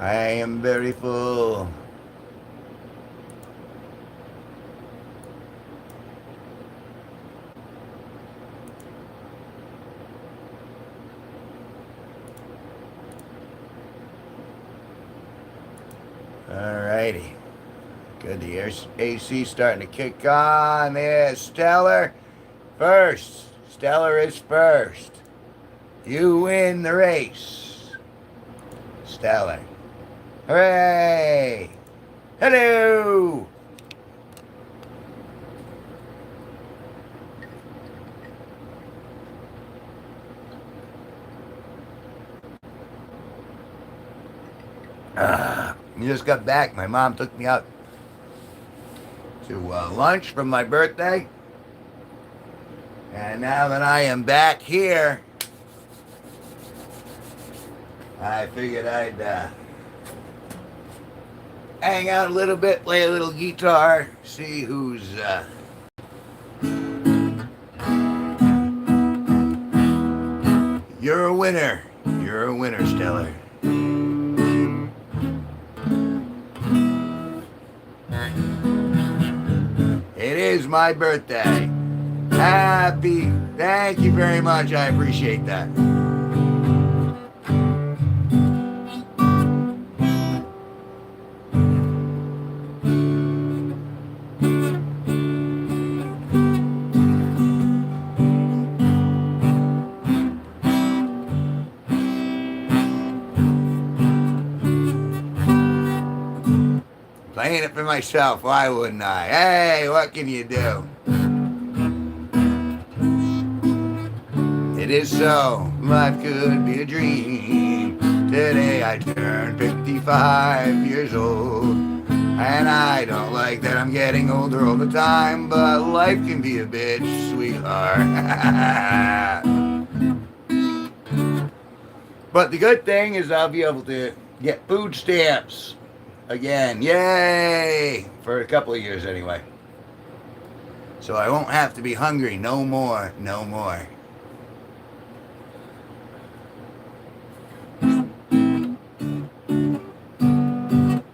I am very full. Alrighty. Good. The AC starting to kick on. There's Stellar. First. Stellar is first. You win the race. Stellar. Hooray! Hello! You just got back. My mom took me out to lunch from my birthday. And now that I am back here, I figured I'd hang out a little bit, play a little guitar, see who's You're a winner. You're a winner, Stellar. It is my birthday. Happy. Thank you very much. I appreciate that. Playing it for myself, why wouldn't I? Hey, what can you do? It is so, life could be a dream. Today I turned 55 years old. And I don't like that I'm getting older all the time, but life can be a bitch, sweetheart. But the good thing is I'll be able to get food stamps again. Yay! For a couple of years anyway. So I won't have to be hungry no more, no more.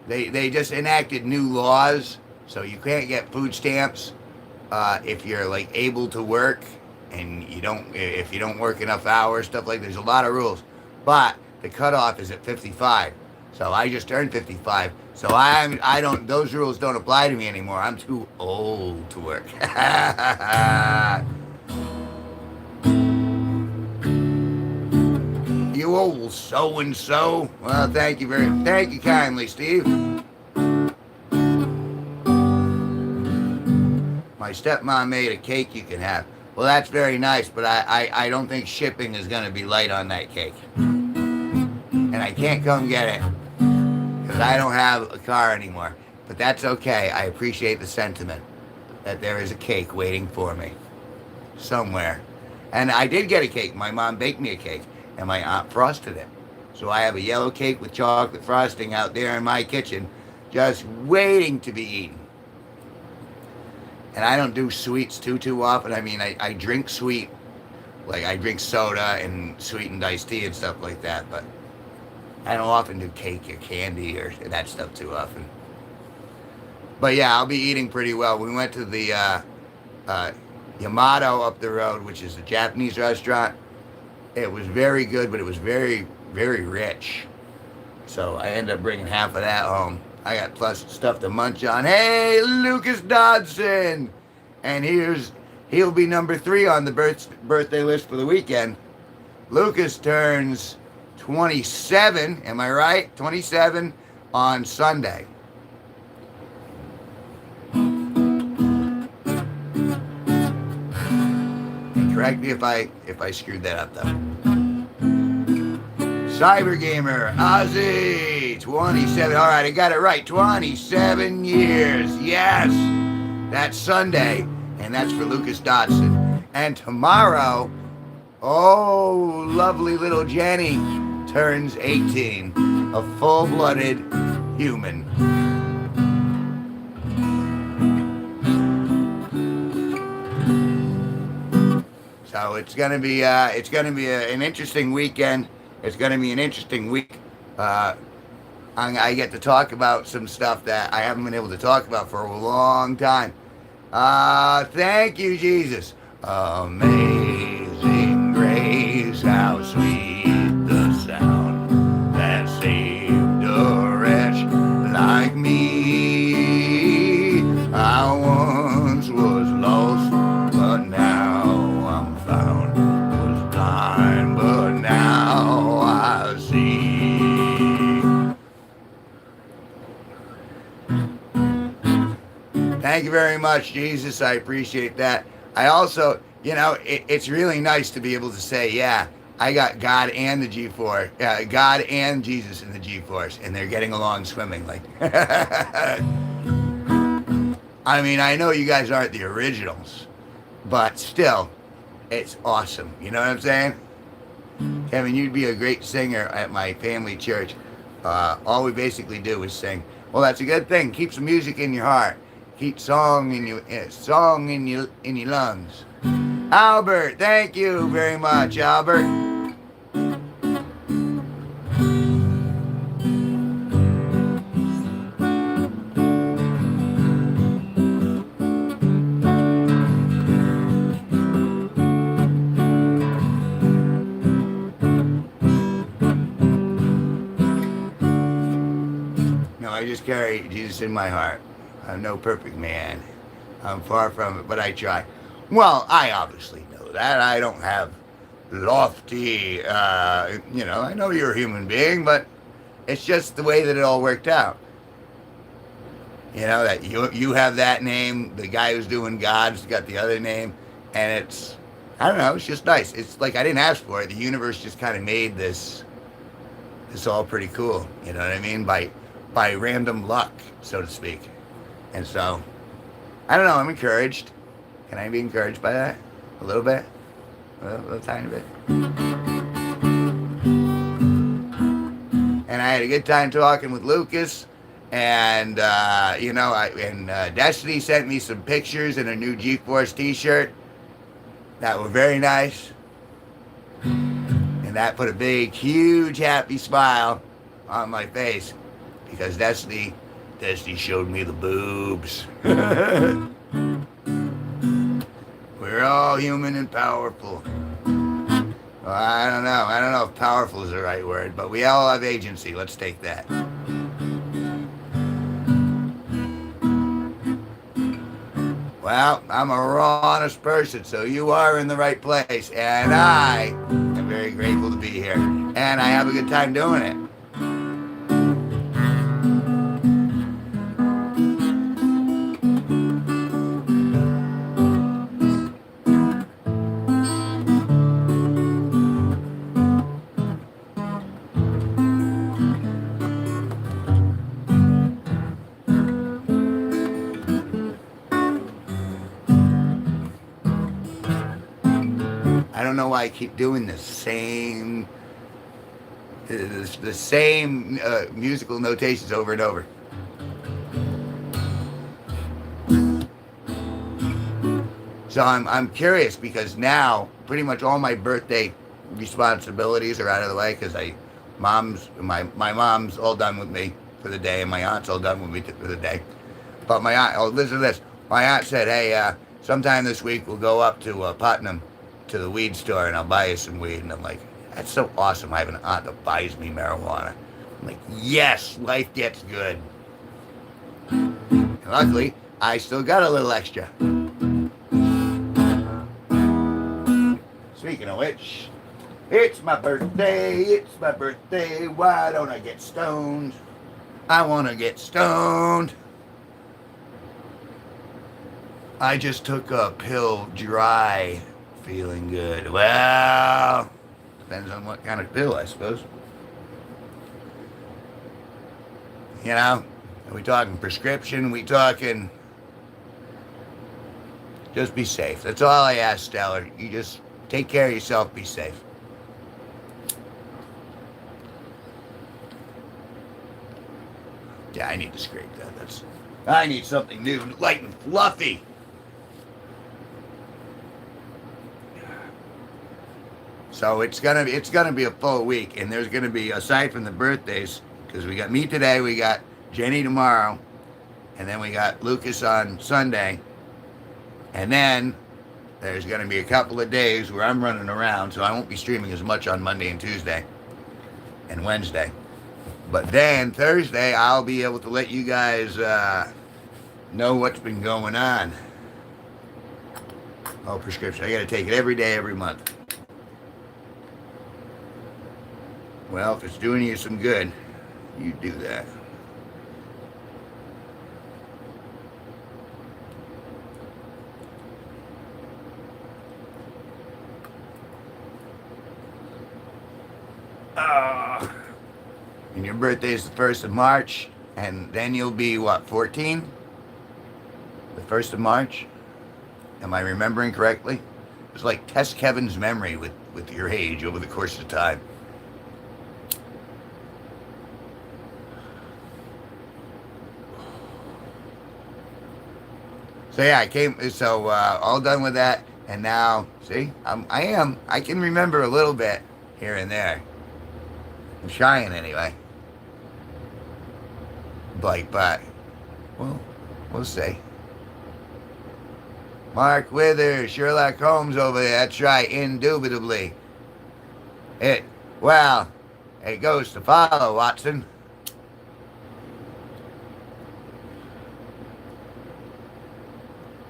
They just enacted new laws, so you can't get food stamps if you're like able to work, and if you don't work enough hours, stuff like. There's a lot of rules, but the cutoff is at 55. So I just turned 55, so I don't. Those rules don't apply to me anymore. I'm too old to work. You old so and so. Well, thank you kindly, Steve. My stepmom made a cake you can have. Well, that's very nice, but I don't think shipping is going to be light on that cake. And I can't come get it because I don't have a car anymore. But that's okay. I appreciate the sentiment that there is a cake waiting for me somewhere. And I did get a cake. My mom baked me a cake, and my aunt frosted it. So I have a yellow cake with chocolate frosting out there in my kitchen, just waiting to be eaten. And I don't do sweets too often. I mean, I drink sweet, like I drink soda and sweetened iced tea and stuff like that, but I don't often do cake or candy or that stuff too often. But yeah, I'll be eating pretty well. We went to the Yamato up the road, which is a Japanese restaurant. It was very good, but it was very, very rich. So I ended up bringing half of that home. I got plus stuff to munch on. Hey, Lucas Dodson! And he'll be number 3 on the birthday list for the weekend. Lucas turns 27, am I right? 27 on Sunday. And correct me if I screwed that up though. Cyber Gamer, Ozzy, 27. All right, I got it right. 27 years. Yes. That's Sunday. And that's for Lucas Dodson. And tomorrow, oh, lovely little Jenny turns 18. A full-blooded human. So it's gonna be an interesting weekend. It's going to be an interesting week. I get to talk about some stuff that I haven't been able to talk about for a long time. Thank you, Jesus. Amazing grace, how sweet the sound that saved a wretch like me. I once was lost, but now I'm found. Was blind, but now I see. Thank you very much, Jesus. I appreciate that. I also, it's really nice to be able to say, yeah, I got God and the G4, God and Jesus in the G-Force, and they're getting along swimmingly. I mean, I know you guys aren't the originals, but still, it's awesome. You know what I'm saying? Kevin, you'd be a great singer at my family church. All we basically do is sing. Well, that's a good thing. Keep some music in your heart. Keep song in your lungs. Albert, thank you very much, Albert. No, I just carry Jesus in my heart. I'm no perfect man. I'm far from it, but I try. Well, I obviously know that. I don't have lofty, I know you're a human being, but it's just the way that it all worked out. That you have that name, the guy who's doing God's got the other name, and I don't know, it's just nice. It's like I didn't ask for it. The universe just kind of made this all pretty cool. You know what I mean? By random luck, so to speak. And so, I don't know, I'm encouraged. Can I be encouraged by that? A little bit? A little tiny bit. And I had a good time talking with Lucas. And, Destiny sent me some pictures in a new G-Force t-shirt that were very nice. And that put a big, huge, happy smile on my face. Because Destiny showed me the boobs. We're all human and powerful. Well, I don't know. I don't know if powerful is the right word, but we all have agency. Let's take that. Well, I'm a raw, honest person, so you are in the right place. And I am very grateful to be here. And I have a good time doing it. I don't know why I keep doing the same musical notations over and over. So I'm curious because now pretty much all my birthday responsibilities are out of the way because my mom's all done with me for the day and my aunt's all done with me for the day. But my aunt, listen to this. My aunt said, hey, sometime this week we'll go up to Putnam to the weed store and I'll buy you some weed. And I'm like, that's so awesome. I have an aunt that buys me marijuana. I'm like, yes, life gets good. And luckily, I still got a little extra. Speaking of which, it's my birthday, why don't I get stoned? I want to get stoned. I just took a pill dry. Feeling good. Well, depends on what kind of pill, I suppose. Are we talking prescription? We talking... Just be safe. That's all I ask, Stellar. You just take care of yourself, be safe. Yeah, I need to scrape that. I need something new, light and fluffy. So it's gonna be a full week, and there's gonna be, aside from the birthdays, Because we got me today, we got Jenny tomorrow, and then we got Lucas on Sunday. And then there's going to be a couple of days where I'm running around, so I won't be streaming as much on Monday and Tuesday and Wednesday. But then Thursday, I'll be able to let you guys know what's been going on. Oh, prescription. I got to take it every day, every month. Well, if it's doing you some good, you do that. And your birthday is the 1st of March, and then you'll be, what, 14? The 1st of March? Am I remembering correctly? It's like test Kevin's memory with your age over the course of time. So yeah, all done with that, and now, see, I can remember a little bit here and there. I'm trying anyway. But, well, we'll see. Mark Withers, Sherlock Holmes over there. That's right, indubitably. It goes to follow, Watson.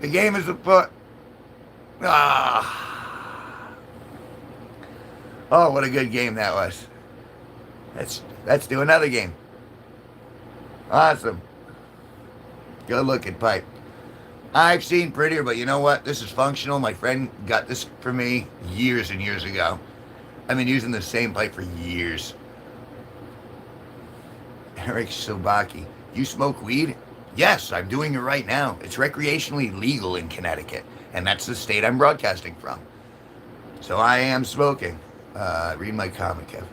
The game is afoot. Oh, what a good game that was. Let's do another game. Awesome. Good looking pipe. I've seen prettier, but you know what? This is functional. My friend got this for me years and years ago. I've been using the same pipe for years. Eric Sobaki. You smoke weed? Yes, I'm doing it right now. It's recreationally legal in Connecticut, and that's the state I'm broadcasting from. So I am smoking. Read my comment, Kev.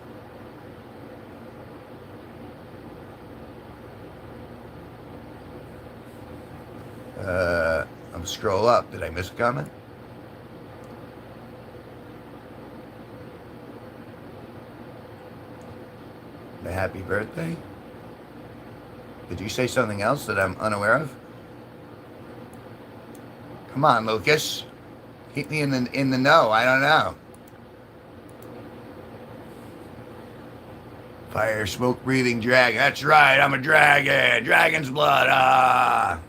I'm scroll up. Did I miss a comment? The happy birthday? Did you say something else that I'm unaware of? Come on, Lucas. Keep me in the know. I don't know. Fire, smoke, breathing dragon. That's right. I'm a dragon. Dragon's blood.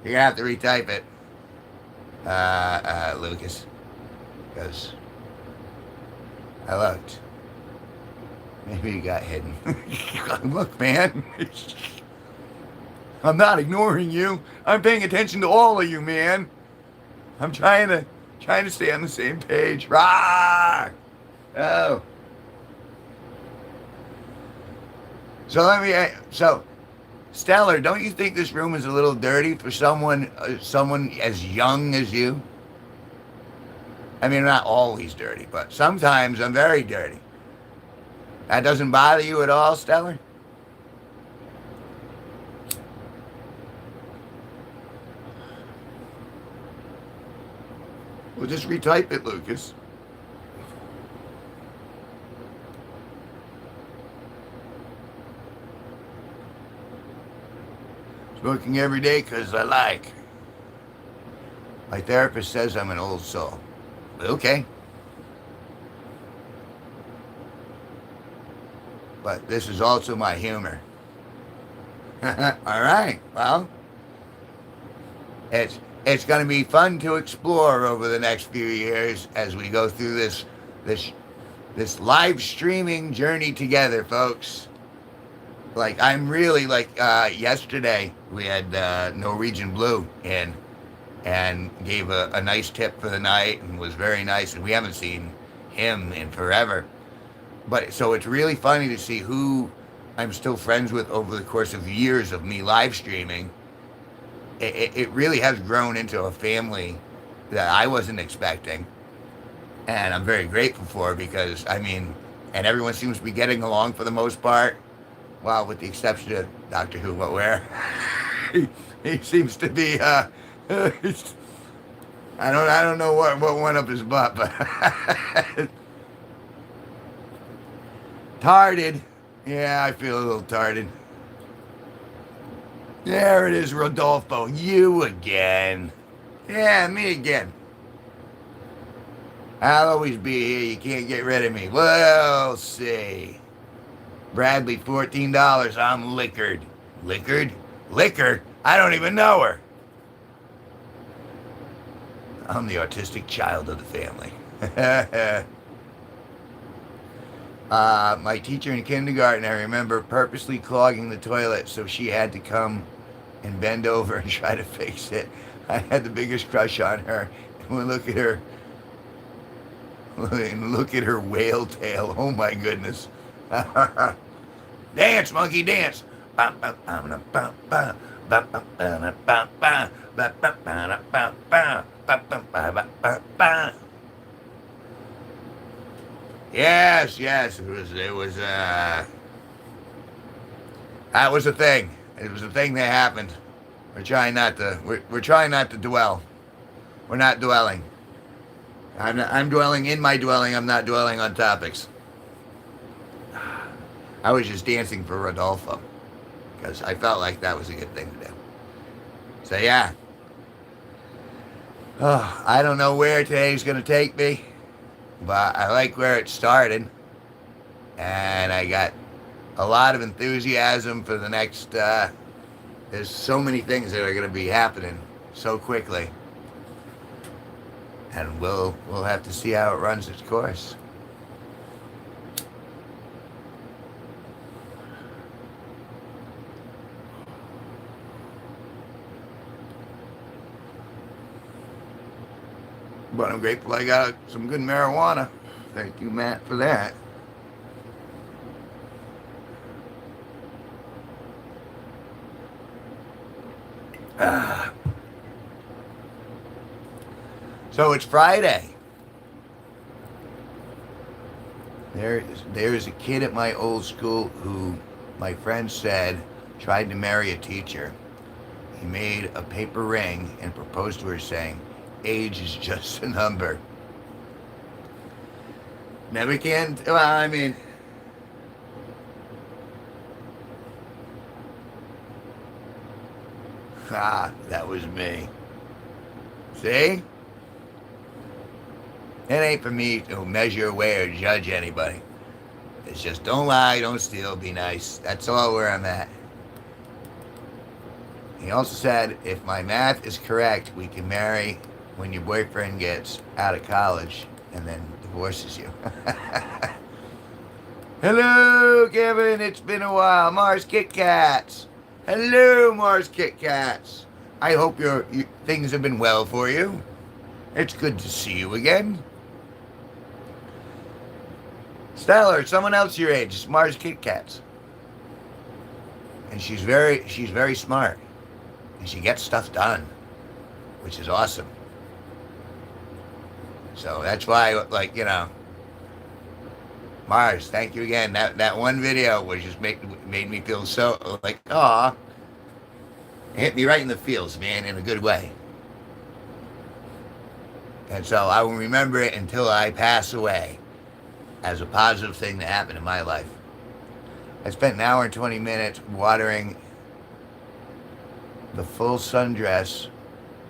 You're gonna have to retype it, Lucas, because I looked. Maybe you got hidden. Look, man. I'm not ignoring you. I'm paying attention to all of you, man. I'm trying to stay on the same page. Rah! Oh. So Stellar, don't you think this room is a little dirty for someone as young as you? I mean, I'm not always dirty, but sometimes I'm very dirty. That doesn't bother you at all, Stellar? Well, just retype it, Lucas. Smoking every day because I like. My therapist says I'm an old soul. Okay. But this is also my humor. All right. Well, it's going to be fun to explore over the next few years as we go through this live streaming journey together, folks. Like, I'm really yesterday we had Norwegian Blue in and gave a nice tip for the night and was very nice, and we haven't seen him in forever. But so it's really funny to see who I'm still friends with over the course of years of me live streaming. It really has grown into a family that I wasn't expecting, and I'm very grateful for, because and everyone seems to be getting along for the most part. Well, with the exception of Doctor Who, but where he seems to be, I don't know what went up his butt, but tarded. Yeah, I feel a little tired. There it is, Rodolfo. You again. Yeah, me again. I'll always be here. You can't get rid of me. We'll see. Bradley, $14. I'm liquored. Liquored? Liquor? I don't even know her. I'm the autistic child of the family. My teacher in kindergarten, I remember purposely clogging the toilet so she had to come and bend over and try to fix it. I had the biggest crush on her. And look at her. Look at her whale tail. Oh my goodness. Dance, monkey, dance. Yes, yes, that was a thing. It was a thing that happened. We're trying not to dwell. We're not dwelling. I'm dwelling in my dwelling. I'm not dwelling on topics. I was just dancing for Rodolfo because I felt like that was a good thing to do. So yeah. Oh, I don't know where today's going to take me, but I like where it started. And I got a lot of enthusiasm for the next. There's so many things that are going to be happening so quickly, and we'll have to see how it runs its course. But I'm grateful I got some good marijuana. Thank you, Matt, for that. So it's Friday. There's a kid at my old school who my friend said tried to marry a teacher. He made a paper ring and proposed to her saying, age is just a number. Never can, well, I mean, that was me. See? It ain't for me to measure, weigh, or judge anybody. It's just don't lie, don't steal, be nice. That's all where I'm at. He also said, if my math is correct, we can marry when your boyfriend gets out of college and then divorces you. Hello, Kevin. It's been a while. Mars Kit Kats. Hello, Mars Kit Kats. I hope your things have been well for you. It's good to see you again. Stellar, someone else your age. It's Mars Kit Kats. And she's very smart. And she gets stuff done, which is awesome. So that's why, like, Mars, thank you again. That one video was just made me feel so like, aw. It hit me right in the feels, man, in a good way. And so I will remember it until I pass away as a positive thing that happened in my life. I spent an hour and 20 minutes watering the full sundress,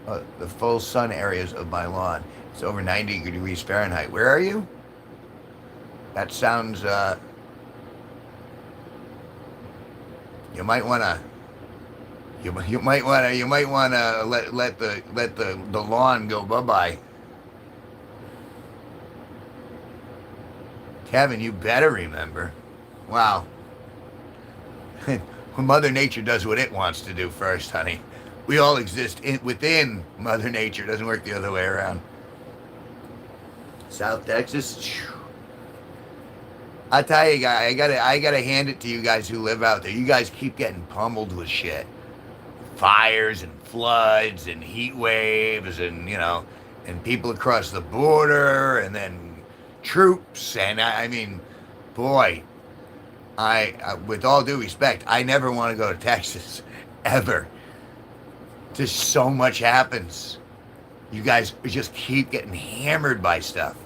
the full sun areas of my lawn. It's over 90 degrees Fahrenheit. Where are you? That sounds, you might wanna let the lawn go bye-bye. Kevin, you better remember. Wow. Mother Nature does what it wants to do first, honey. We all exist within Mother Nature. It doesn't work the other way around. South Texas. I tell you guys, I gotta hand it to you guys who live out there. You guys keep getting pummeled with shit. Fires and floods and heat waves and and people across the border and then troops and I mean, boy, with all due respect, I never want to go to Texas ever. Just so much happens. You guys just keep getting hammered by stuff.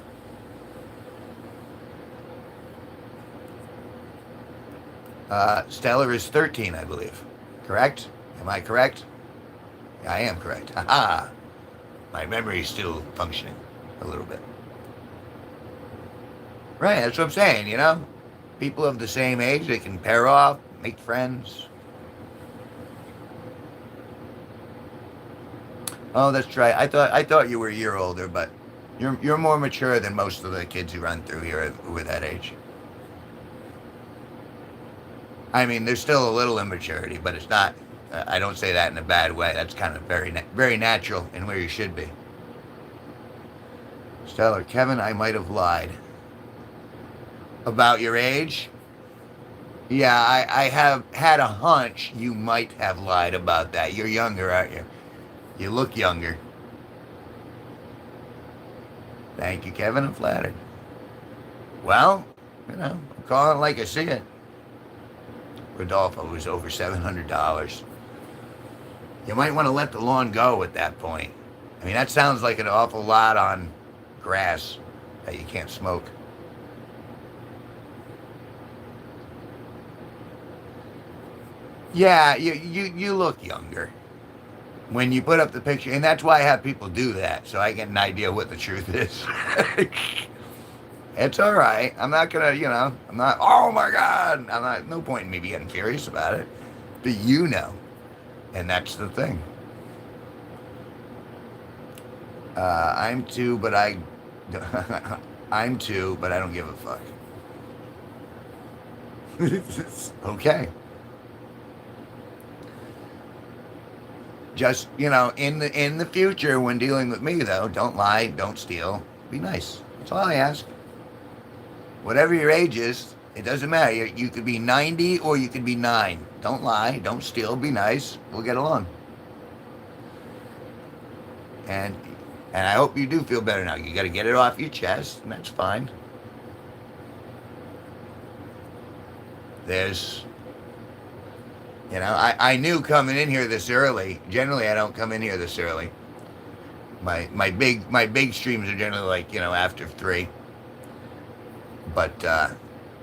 Stellar is 13, I believe. Correct? Am I correct? I am correct. Haha. My memory is still functioning a little bit. Right, that's what I'm saying, you know? People of the same age, they can pair off, make friends. Oh, that's right. I thought you were a year older, but you're more mature than most of the kids who run through here who are that age. I mean, there's still a little immaturity, but it's not. I don't say that in a bad way. That's kind of very natural and where you should be. Stellar, Kevin, I might have lied about your age. Yeah, I have had a hunch you might have lied about that. You're younger, aren't you? You look younger. Thank you, Kevin. I'm flattered. Well, I'm calling it like I see it. Rodolfo was over $700. You might want to let the lawn go at that point. I mean, that sounds like an awful lot on grass that you can't smoke. Yeah, you look younger when you put up the picture, and that's why I have people do that, so I get an idea what the truth is. It's all right. I'm not gonna, I'm not. Oh my God! I'm not. No point in me being furious about it. But and that's the thing. I'm two, but I'm two, but I don't give a fuck. Okay. Just in the future, when dealing with me, though, don't lie, don't steal, be nice. That's all I ask. Whatever your age is, it doesn't matter. You could be 90 or you could be 9. Don't lie, don't steal, be nice. We'll get along. And and I hope you do feel better now. You got to get it off your chest, and that's fine. There's, I knew coming in here this early. Generally, I don't come in here this early. My big streams are generally like after 3. But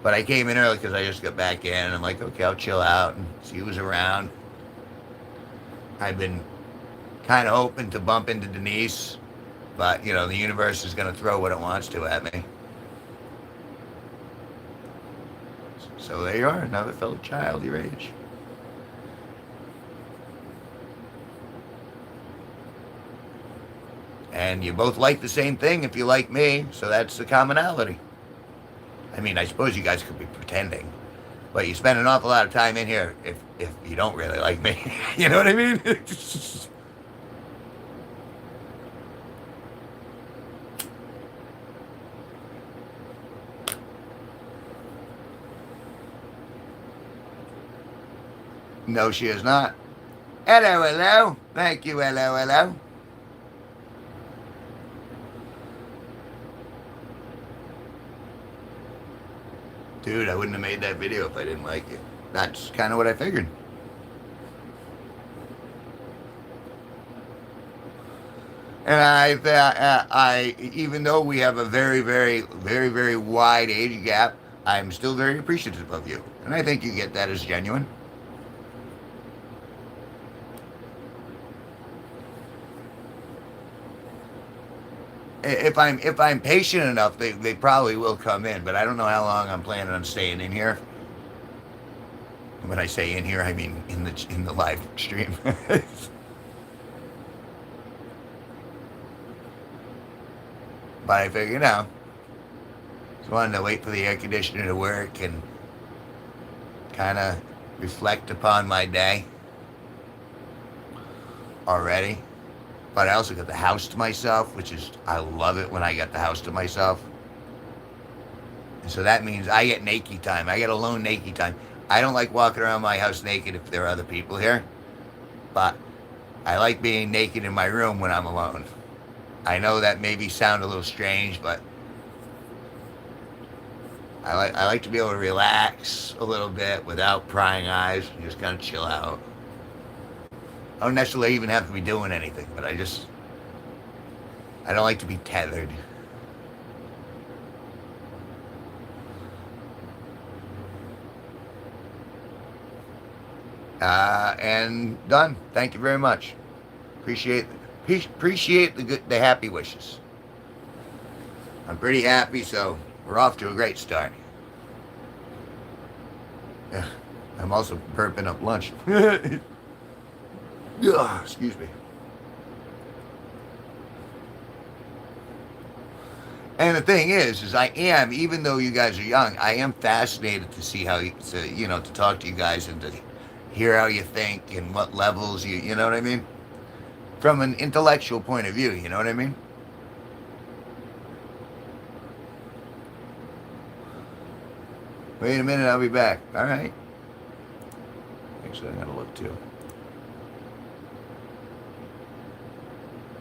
I came in early because I just got back in, and I'm like, okay, I'll chill out and see who's around. I've been kind of hoping to bump into Denise, but the universe is going to throw what it wants to at me. So there you are, another fellow child your age. And you both like the same thing if you like me, so that's the commonality. I mean, I suppose you guys could be pretending, but you spend an awful lot of time in here if you don't really like me. You know what I mean? No, she is not. Hello, hello. Thank you, hello, hello. Dude, I wouldn't have made that video if I didn't like it. That's kind of what I figured. And even though we have a very, very, very, very wide age gap, I'm still very appreciative of you. And I think you get that as genuine. If I'm patient enough, they probably will come in. But I don't know how long I'm planning on staying in here. When I say in here, I mean in the live stream. But I figure, just wanted to wait for the air conditioner to work and kind of reflect upon my day already. But I also got the house to myself, I love it when I got the house to myself. And so that means I get naked time. I get alone naked time. I don't like walking around my house naked if there are other people here. But I like being naked in my room when I'm alone. I know that maybe sound a little strange, but I like to be able to relax a little bit without prying eyes and just kind of chill out. I don't necessarily even have to be doing anything, but I don't like to be tethered. And done. Thank you very much. Appreciate appreciate the happy wishes. I'm pretty happy, so we're off to a great start. Yeah, I'm also burping up lunch. Ugh, excuse me. And the thing is I am, even though you guys are young, I am fascinated to see how you, to talk to you guys and to hear how you think and what levels you know what I mean? From an intellectual point of view, you know what I mean? Wait a minute, I'll be back. All right. Actually, I gotta look too.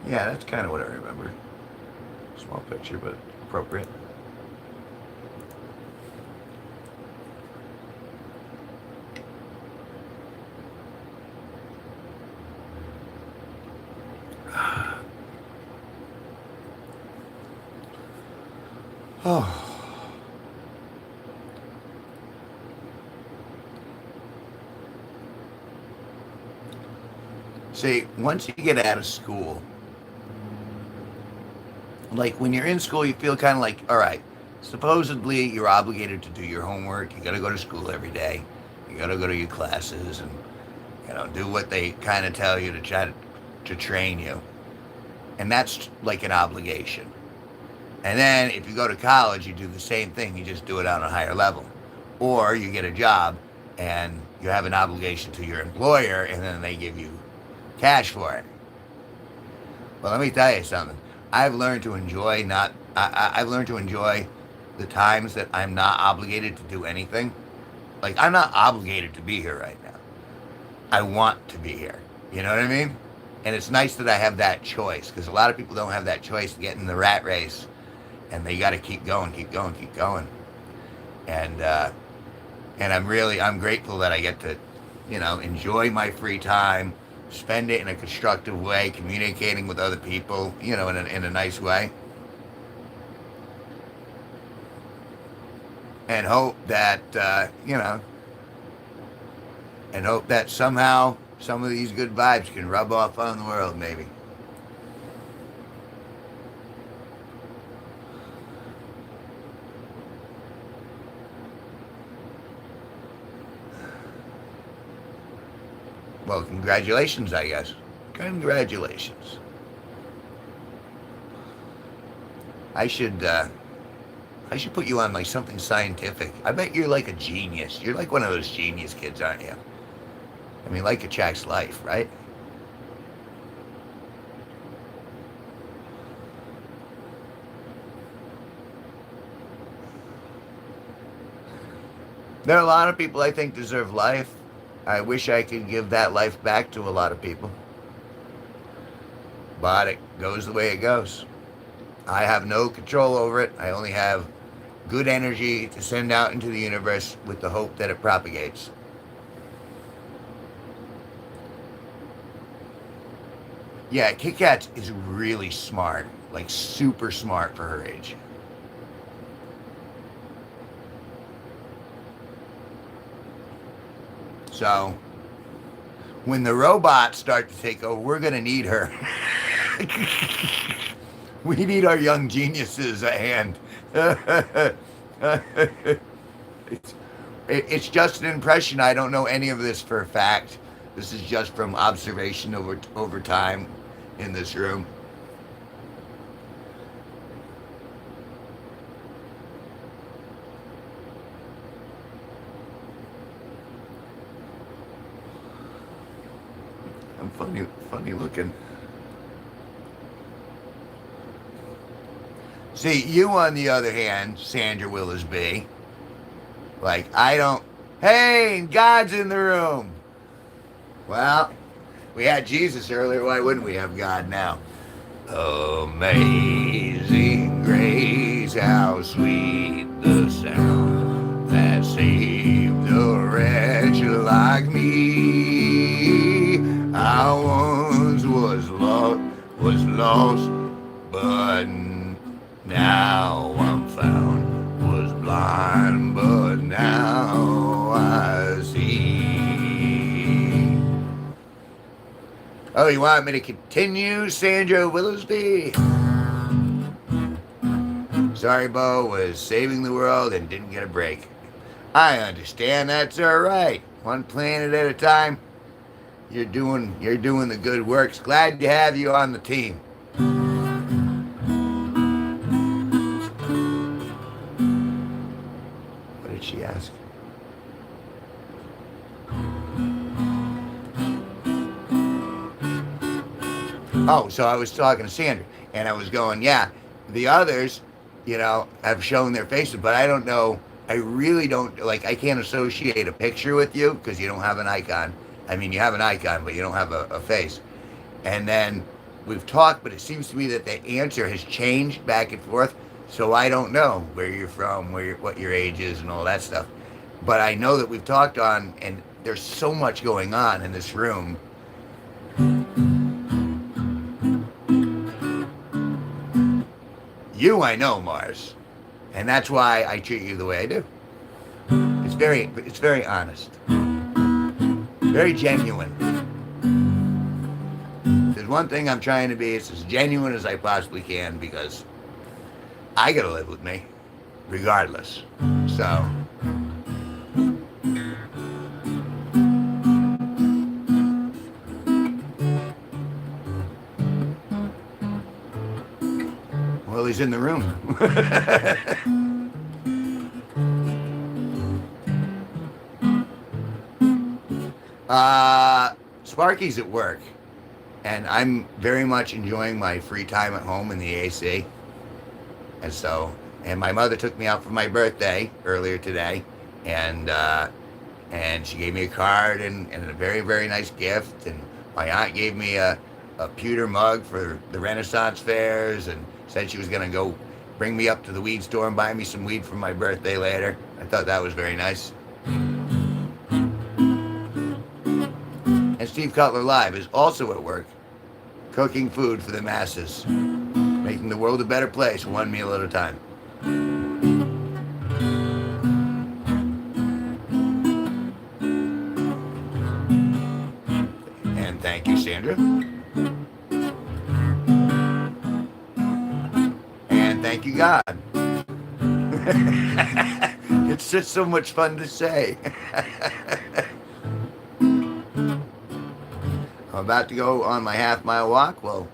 Yeah, that's kind of what I remember. Small picture, but appropriate. Oh. See, once you get out of school, like when you're in school, you feel kind of like, all right, supposedly you're obligated to do your homework. You got to go to school every day. You got to go to your classes and, do what they kind of tell you to try to train you. And that's like an obligation. And then if you go to college, you do the same thing. You just do it on a higher level. Or you get a job and you have an obligation to your employer and then they give you cash for it. Well, let me tell you something. I've learned to enjoy not. I've learned to enjoy the times that I'm not obligated to do anything. Like I'm not obligated to be here right now. I want to be here. You know what I mean? And it's nice that I have that choice because a lot of people don't have that choice to get in the rat race, and they got to keep going, keep going, keep going. And I'm grateful that I get to, enjoy my free time, spend it in a constructive way, communicating with other people, in a nice way, and hope that somehow some of these good vibes can rub off on the world, maybe. Well, congratulations, I guess. Congratulations. I should I should put you on like something scientific. I bet you're like a genius. You're like one of those genius kids, aren't you? I mean, like attracts like, right? There are a lot of people I think deserve life. I wish I could give that life back to a lot of people. But it goes the way it goes. I have no control over it. I only have good energy to send out into the universe with the hope that it propagates. Yeah, Kit Kat is really smart, like super smart for her age. So when the robots start to take over, we're going to need her. We need our young geniuses at hand. It's just an impression. I don't know any of this for a fact. This is just from observation over time in this room. I'm funny looking. See, you on the other hand, Sandra Willisby, like I don't. Hey, God's in the room. Well, we had Jesus earlier. Why wouldn't we have God now? Amazing grace, how sweet the sound that saved a wretch like me. I once was lost, but now I'm found. Was blind, but now I see. Oh, you want me to continue, Sandra Willisby? Sorry, Bo was saving the world and didn't get a break. I understand. That's all right. One planet at a time. You're doing the good works. Glad to have you on the team. What did she ask? Oh, so I was talking to Sandra, and I was going, yeah, the others, have shown their faces, but I don't know. I really don't, like, I can't associate a picture with you because you don't have an icon. I mean, you have an icon, but you don't have a face. And then we've talked, but it seems to me that the answer has changed back and forth. So I don't know where you're from, what your age is, and all that stuff. But I know that we've talked on, and there's so much going on in this room. You, I know, Mars, and that's why I treat you the way I do. It's very honest, very genuine. There's one thing I'm trying to be. It's as genuine as I possibly can because I gotta live with me, regardless. So. Well, he's in the room. Sparky's at work, and I'm very much enjoying my free time at home in the AC. And my mother took me out for my birthday earlier today, and she gave me a card and a very, very nice gift. And my aunt gave me a pewter mug for the Renaissance fairs, and said she was going to go bring me up to the weed store and buy me some weed for my birthday later. I thought that was very nice. And Steve Cutler Live is also at work, cooking food for the masses, making the world a better place, one meal at a time. And thank you, Sandra. And thank you, God. It's just so much fun to say. I'm about to go on my half-mile walk. Well,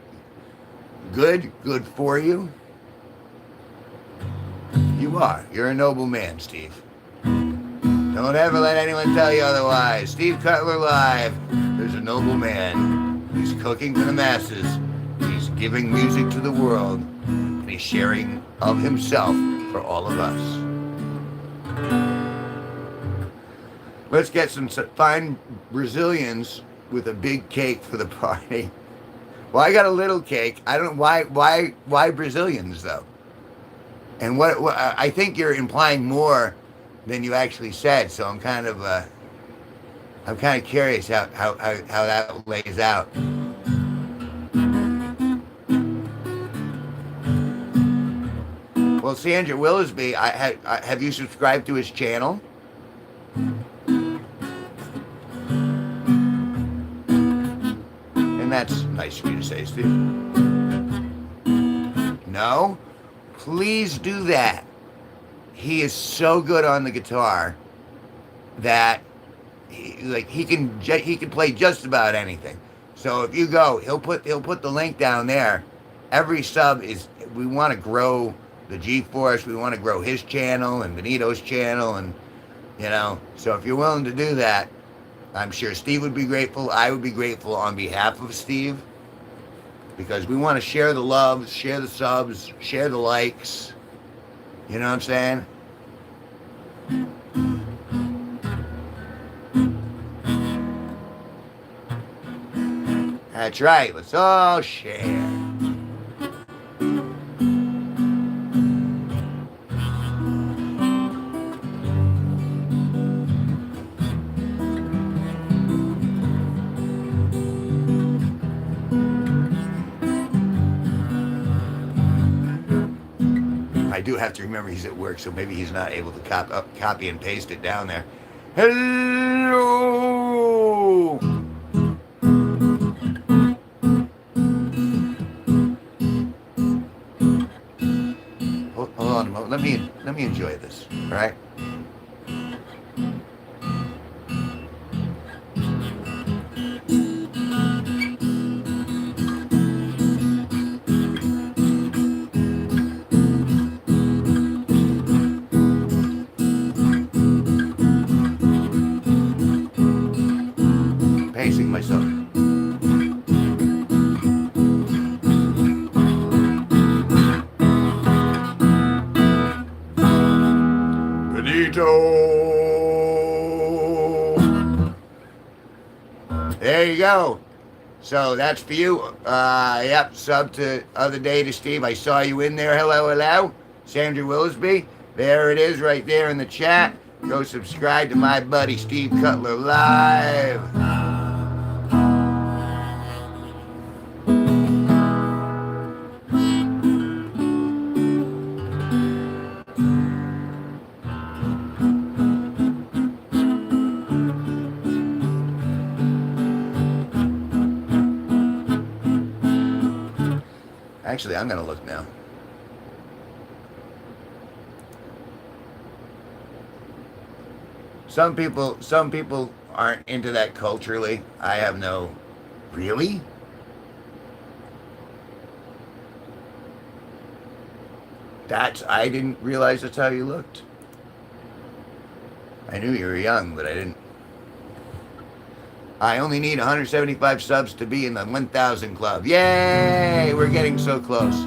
good for you. You are. You're a noble man, Steve. Don't ever let anyone tell you otherwise. Steve Cutler Live. There's a noble man. He's cooking for the masses. He's giving music to the world. And he's sharing of himself for all of us. Let's get some fine Brazilians with a big cake for the party. Well, I got a little cake. I don't know why Brazilians though. And what I think you're implying more than you actually said. So I'm kind of curious how that lays out. Well, Sandra Willisby, have you subscribed to his channel? And that's nice of you to say, Steve. No? Please do that. He is so good on the guitar that he can play just about anything. So if you go, he'll put the link down there. Every sub is, we want to grow the G-Force. We want to grow his channel and Benito's channel, and so if you're willing to do that, I'm sure Steve would be grateful. I would be grateful on behalf of Steve, because we want to share the love, share the subs, share the likes. You know what I'm saying? That's right. Let's all share. I do have to remember he's at work, so maybe he's not able to copy and paste it down there. Hello! Let me enjoy this. All right. Pacing myself. Benito. There you go. So that's for you. Yep, sub to other day to Steve. I saw you in there. Hello, hello. Sandra Willisby. There it is right there in the chat. Go subscribe to my buddy Steve Cutler Live. Actually, I'm going to look now. Some people aren't into that culturally. I have no. Really? I didn't realize that's how you looked. I knew you were young, but I didn't. I only need 175 subs to be in the 1,000 club. Yay! We're getting so close.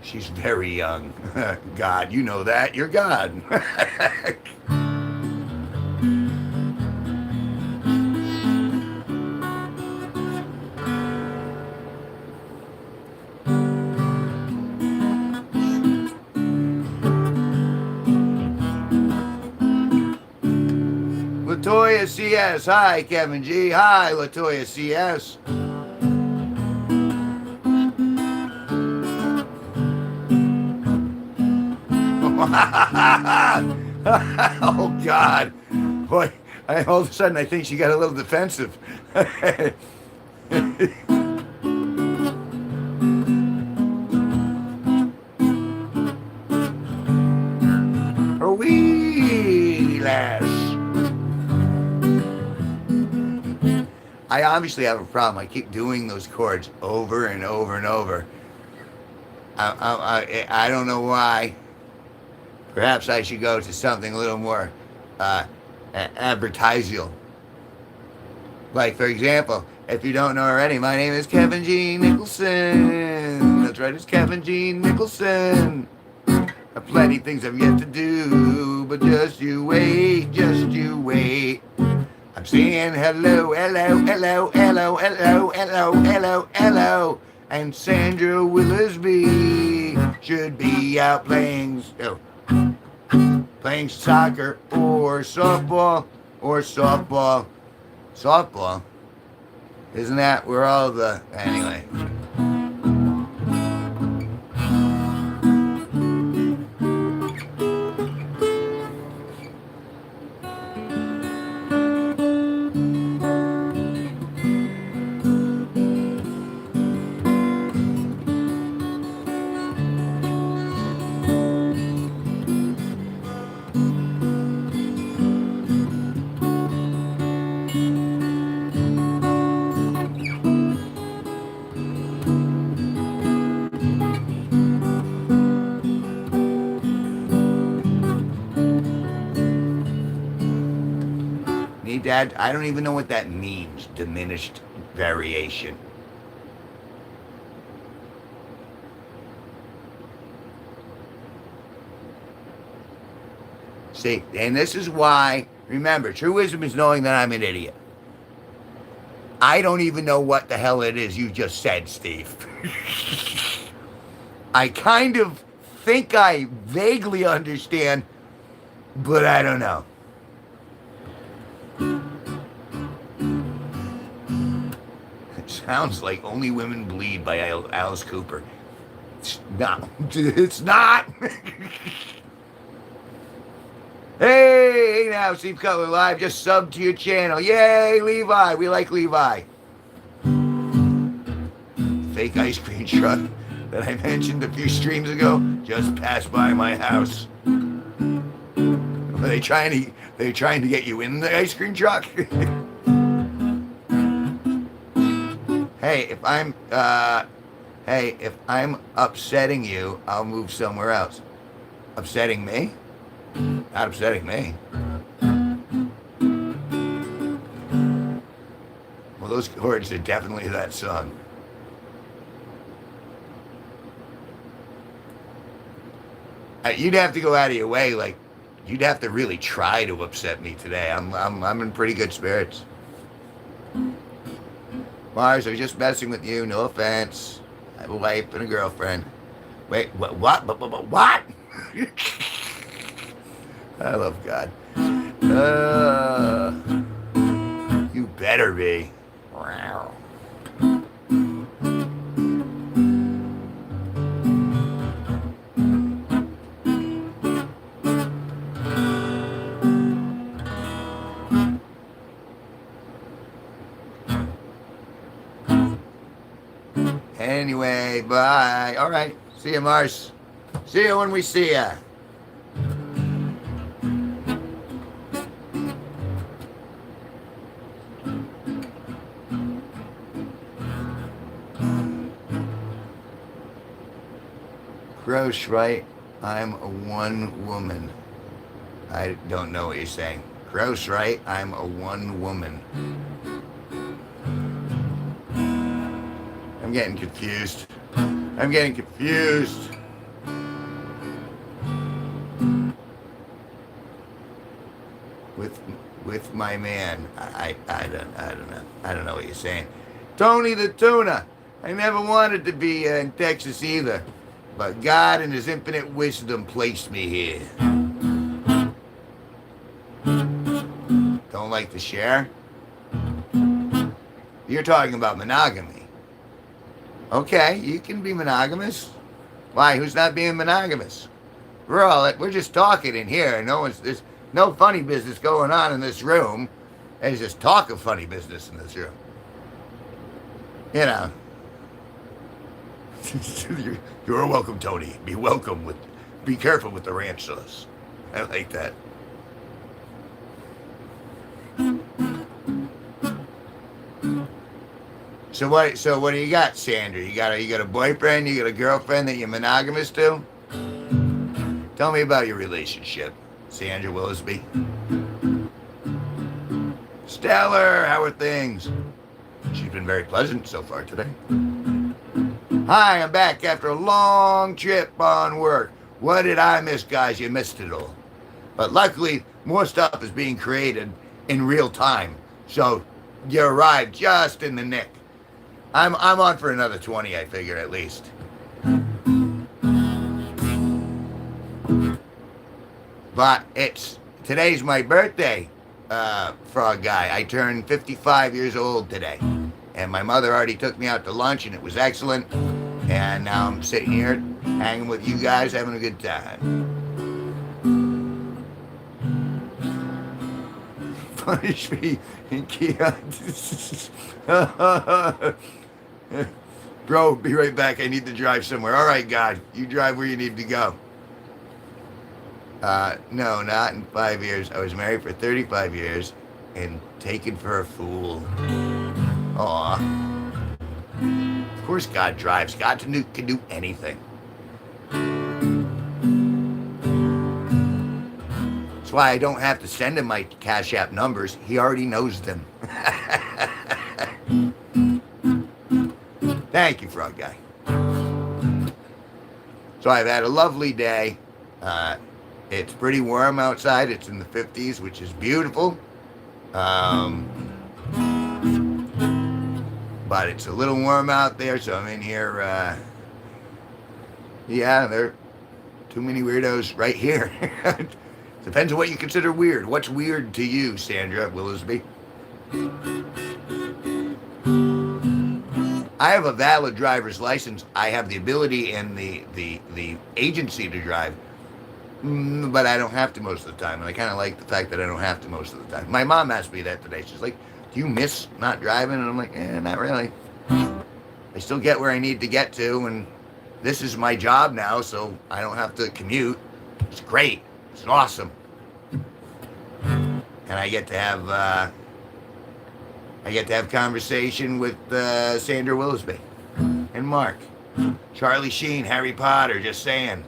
She's very young. God, you know that. You're God. Latoya CS. Hi, Kevin G. Hi, Latoya CS. Oh, God. Boy, all of a sudden I think she got a little defensive. Her wee lass. I obviously have a problem. I keep doing those chords over and over and over. I don't know why. Perhaps I should go to something a little more advertisal. Like, for example, if you don't know already, my name is Kevin G Nicholson. That's right, it's Kevin G Nicholson. I've plenty of things I've yet to do, but just you wait, just you wait. I'm saying hello, hello, hello, hello, hello, hello, hello, hello. And Sandra Willisby should be out playing soccer or softball or softball. Softball? Isn't that where all the... Anyway. Dad, I don't even know what that means, diminished variation. See, and this is why, remember, true wisdom is knowing that I'm an idiot. I don't even know what the hell it is you just said, Steve. I kind of think I vaguely understand, but I don't know. It sounds like Only Women Bleed by Alice Cooper. It's not. It's not. Hey! Hey now, Steve Cutler Live just subbed to your channel. Yay, Levi. We like Levi. Fake ice cream truck that I mentioned a few streams ago just passed by my house. Are they trying to get you in the ice cream truck? Hey, if I'm upsetting you, I'll move somewhere else. Upsetting me? Not upsetting me. Well, those chords are definitely that song. You'd have to go out of your way, like you'd have to really try to upset me today. I'm in pretty good spirits. Mars, I was just messing with you. No offense. I have a wife and a girlfriend. Wait, what? What? I love God. You better be. Anyway, bye. All right. See you, Mars. See you when we see ya. Gross, right? I'm a one woman. I don't know what you're saying. Gross, right? I'm a one woman. I'm getting confused. With my man. I don't know. I don't know what you're saying. Tony the Tuna. I never wanted to be in Texas either. But God in his infinite wisdom placed me here. Don't like to share? You're talking about monogamy. Okay, you can be monogamous. Why? Who's not being monogamous? We're just talking in here. There's no funny business going on in this room. There's just talk of funny business in this room. You know. You're welcome, Tony. Be careful with the ranch sauce. I like that. So what do you got, Sandra? You got a boyfriend? You got a girlfriend that you're monogamous to? Tell me about your relationship, Sandra Willisby. Stellar, how are things? She's been very pleasant so far today. Hi, I'm back after a long trip on work. What did I miss, guys? You missed it all. But luckily, more stuff is being created in real time. So you arrived just in the nick. I'm on for another 20, I figure, at least. But today's my birthday, Frog Guy. I turned 55 years old today. And my mother already took me out to lunch, and it was excellent. And now I'm sitting here hanging with you guys, having a good time. Punish me, Keon. Bro, be right back. I need to drive somewhere. All right, God, you drive where you need to go. No, not in 5 years. I was married for 35 years and taken for a fool. Aw. Of course God drives. God can do anything. That's why I don't have to send him my Cash App numbers. He already knows them. Thank you, Frog Guy. So I've had a lovely day. It's pretty warm outside. It's in the 50s, which is beautiful. But it's a little warm out there, so I'm in here. Yeah, there are too many weirdos right here. Depends on what you consider weird. What's weird to you, Sandra Willisby? I have a valid driver's license. I have the ability and the agency to drive. But I don't have to most of the time, and I kind of like the fact that I don't have to most of the time. My mom asked me that today. She's like, "Do you miss not driving?" And I'm like, not really. I still get where I need to get to, and this is my job now, so I don't have to commute. It's great. It's awesome, and I get to have conversation with Sandra Willisby and Mark, Charlie Sheen, Harry Potter. Just saying.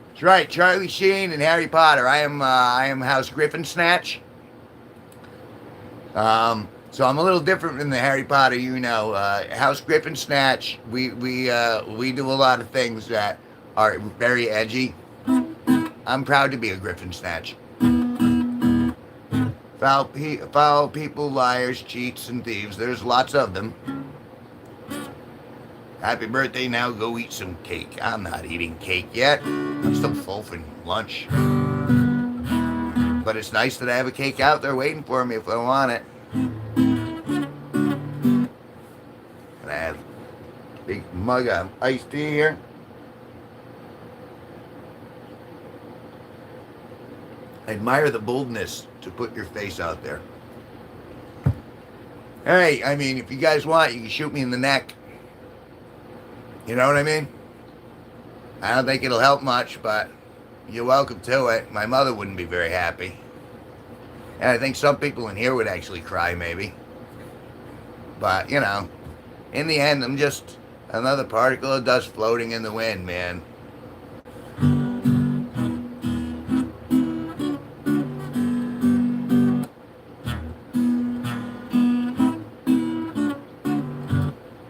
That's right, Charlie Sheen and Harry Potter. I am House Griffin Snatch. So I'm a little different than the Harry Potter, you know. House Griffin Snatch. We do a lot of things that are very edgy. I'm proud to be a Griffin Snatch. Foul people, liars, cheats, and thieves. There's lots of them. Happy birthday, now go eat some cake. I'm not eating cake yet. I'm still full from lunch. But it's nice that I have a cake out there waiting for me if I want it. And I have a big mug of iced tea here. I admire the boldness to put your face out there. Hey, I mean, if you guys want, you can shoot me in the neck. You know what I mean? I don't think it'll help much, but you're welcome to it. My mother wouldn't be very happy. And I think some people in here would actually cry, maybe. But, you know, in the end, I'm just another particle of dust floating in the wind, man.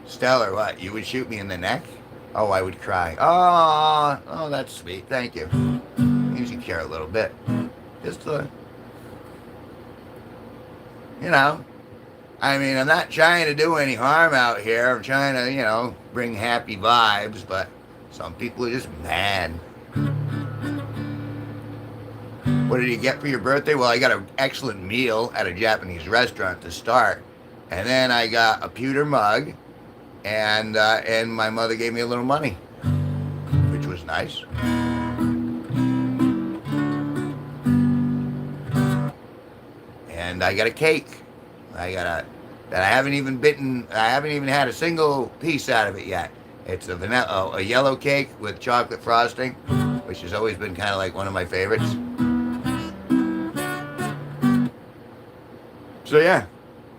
Stellar, what? You would shoot me in the neck? Oh, I would cry. Oh, that's sweet. Thank you. Means you care a little bit. Just to, you know. I mean, I'm not trying to do any harm out here. I'm trying to, you know, bring happy vibes, but some people are just mad. What did you get for your birthday? Well, I got an excellent meal at a Japanese restaurant to start. And then I got a pewter mug. And my mother gave me a little money, which was nice. And I got a cake. That I haven't even bitten. I haven't even had a single piece out of it yet. It's a yellow cake with chocolate frosting, which has always been kind of like one of my favorites. So yeah,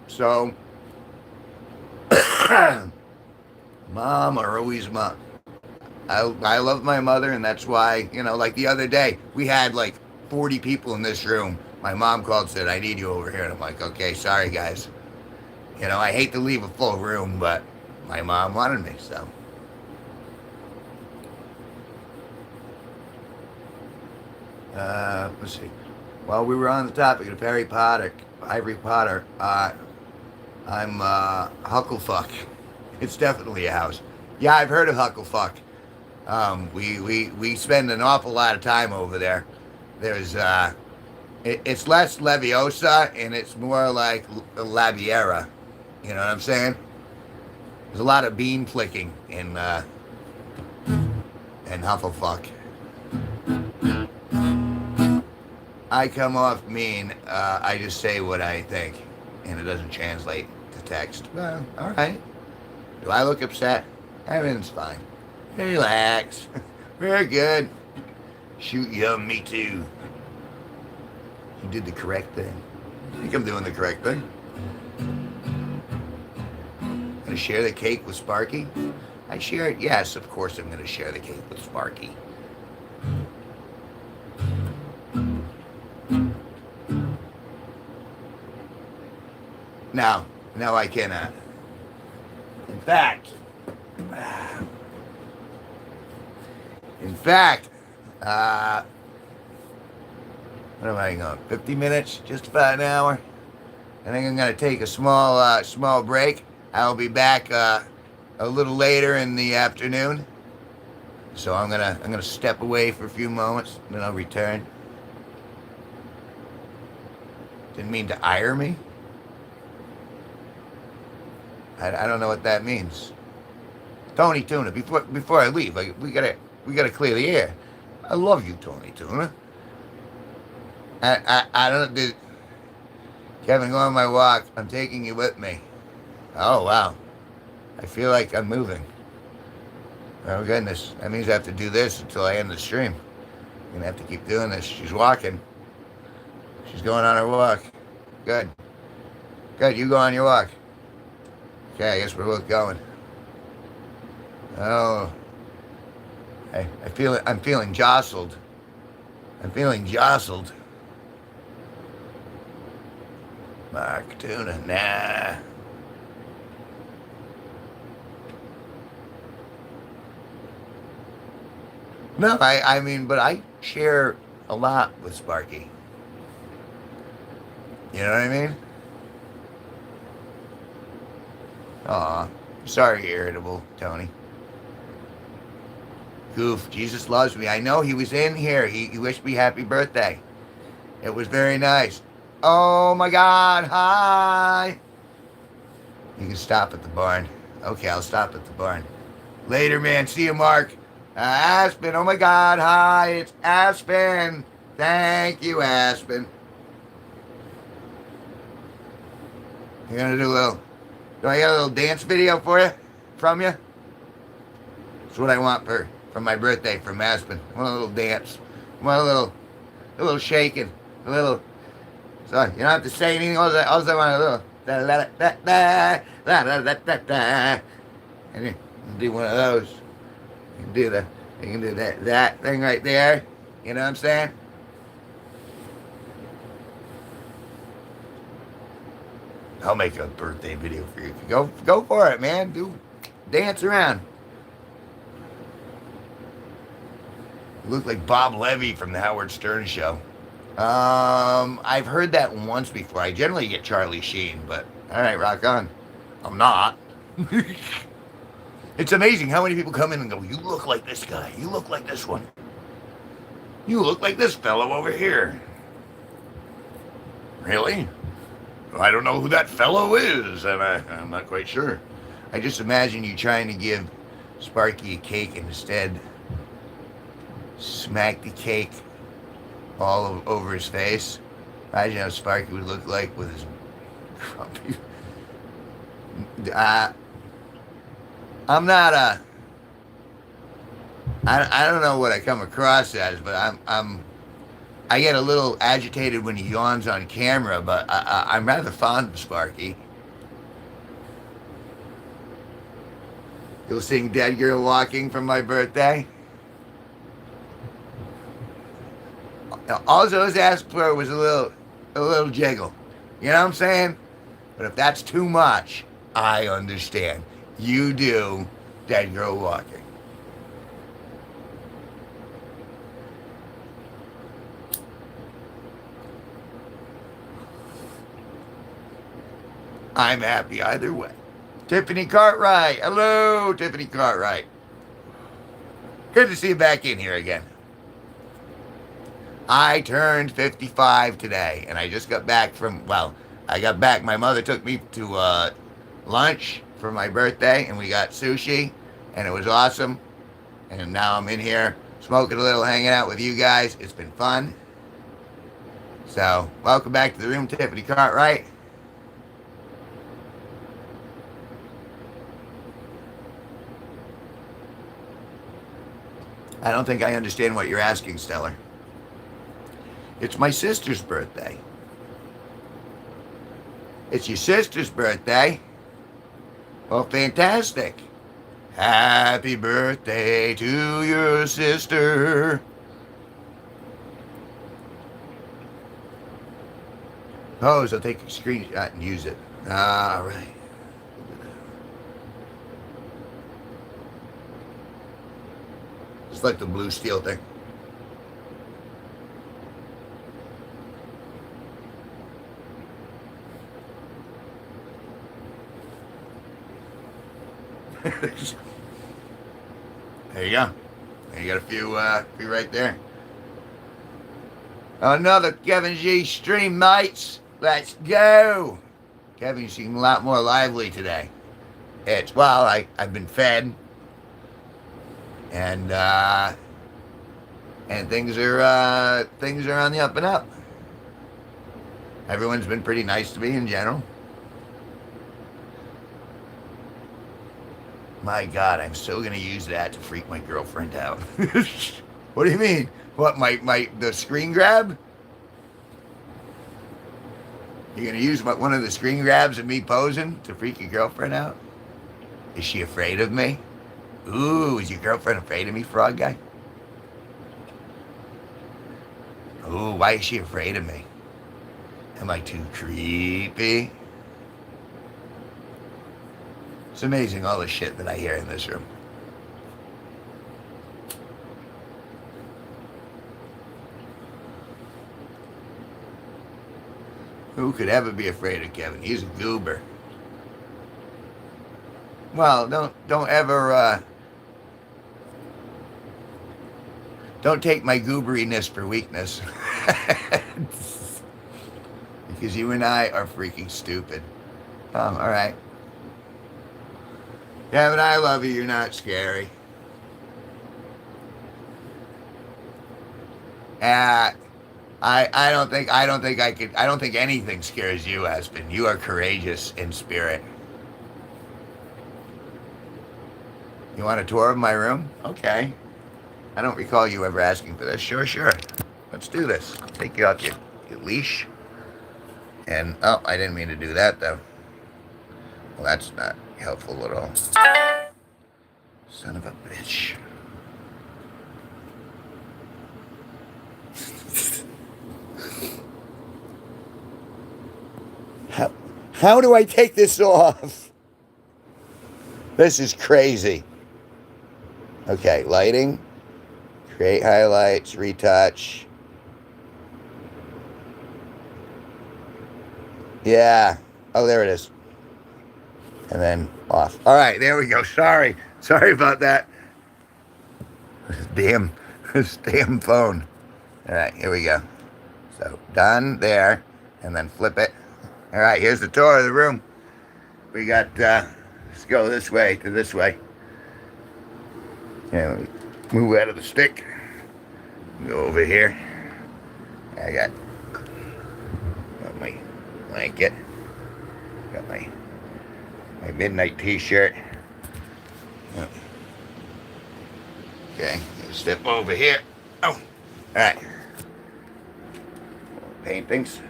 so. Mom or always mom. I love my mother, and that's why, you know, like the other day, we had like 40 people in this room. My mom called and said, I need you over here. And I'm like, okay, sorry, guys. You know, I hate to leave a full room, but my mom wanted me, so. Let's see. While we were on the topic of Harry Potter, I'm Hucklefuck. It's definitely a house. Yeah, I've heard of Hucklefuck. We spend an awful lot of time over there. There's it's less Leviosa and it's more like Labiera. You know what I'm saying? There's a lot of bean flicking in Hufflepuff. I come off mean. I just say what I think, and it doesn't translate to text. Well, all right. Do I look upset? Everything's fine. Relax. Very good. Shoot, yum, me too. You did the correct thing. I think I'm doing the correct thing. Gonna share the cake with Sparky? I share it? Yes, of course I'm gonna share the cake with Sparky. No, I cannot. In fact, In fact, what am I going? 50 minutes, just about an hour. I think I'm gonna take a small break. I'll be back a little later in the afternoon. So I'm gonna step away for a few moments, and then I'll return. Didn't mean to ire me. I don't know what that means. Tony Tuna, before I leave, like, we gotta clear the air. I love you, Tony Tuna. I don't did Kevin, go on my walk. I'm taking you with me. Oh wow. I feel like I'm moving. Oh goodness. That means I have to do this until I end the stream. I'm gonna have to keep doing this. She's walking. She's going on her walk. Good. Good, you go on your walk. Okay, I guess we're both going. Oh. I'm feeling jostled. I'm feeling jostled. Mark Tuna, nah. No, I mean, but I share a lot with Sparky. You know what I mean? Aw, sorry you're irritable, Tony. Goof, Jesus loves me. I know he was in here. He wished me happy birthday. It was very nice. Oh my God, hi. You can stop at the barn. Okay, I'll stop at the barn. Later, man. See you, Mark. Aspen, oh my God, hi, it's Aspen. Thank you, Aspen. You're gonna do a little, do I get a little dance video for you, from you? That's what I want for my birthday from Aspen. I want a little dance. I want a little shaking, a little, so you don't have to say anything, all I want a little, da da da da da da da da da. And you do one of those. You can do that thing right there. You know what I'm saying? I'll make a birthday video for you. Go for it, man. Dance around. You look like Bob Levy from the Howard Stern show. I've heard that once before. I generally get Charlie Sheen, but all right, rock on. I'm not. It's amazing how many people come in and go, you look like this guy. You look like this one. You look like this fellow over here. Really? I don't know who that fellow is, and I'm not quite sure. I just imagine you trying to give Sparky a cake and instead smack the cake all over his face. Imagine how Sparky would look like with his grumpy... I'm not I don't know what I come across as, but I get a little agitated when he yawns on camera, but I'm rather fond of Sparky. You'll sing Dead Girl Walking for my birthday? All I was asking for was a little jiggle. You know what I'm saying? But if that's too much, I understand. You do Dead Girl Walking. I'm happy either way. Tiffany Cartwright. Hello, Tiffany Cartwright. Good to see you back in here again. I turned 55 today, and I just got back I got back. My mother took me to lunch for my birthday, and we got sushi, and it was awesome. And now I'm in here smoking a little, hanging out with you guys. It's been fun. So, welcome back to the room, Tiffany Cartwright. I don't think I understand what you're asking, Stellar. It's my sister's birthday. It's your sister's birthday? Well, fantastic. Happy birthday to your sister. Pose, I'll take a screenshot and use it. All right. It's like the blue steel thing. There you go. And you got a few right there. Another Kevin G stream, mates. Let's go. Kevin, you seem a lot more lively today. I've been fed, and things are on the up and up. Everyone's been pretty nice to me in general. My God, I'm still gonna use that to freak my girlfriend out. What do you mean? What, the screen grab? You're gonna use one of the screen grabs of me posing to freak your girlfriend out? Is she afraid of me? Ooh, is your girlfriend afraid of me, frog guy? Ooh, why is she afraid of me? Am I too creepy? It's amazing all the shit that I hear in this room. Who could ever be afraid of Kevin? He's a goober. Well, don't ever don't take my gooberiness for weakness. Because you and I are freaking stupid. Oh, all right. Kevin, I love you. You're not scary. I don't think I don't think anything scares you, Aspen. You are courageous in spirit. You want a tour of my room? Okay. I don't recall you ever asking for this. Sure. Let's do this. I'll take you off your leash. And, oh, I didn't mean to do that, though. Well, that's not helpful at all. Son of a bitch. How do I take this off? This is crazy. Okay, lighting. Create highlights, retouch. Yeah. Oh, there it is. And then off. All right, there we go. Sorry about that. This damn phone. All right, here we go. So done there, and then flip it. All right, here's the tour of the room. We got. Let's go this way to this way. Yeah, let me move out of the stick. Go over here. I got my blanket. Got my midnight t-shirt. Okay, step over here. Oh, all right. Paintings.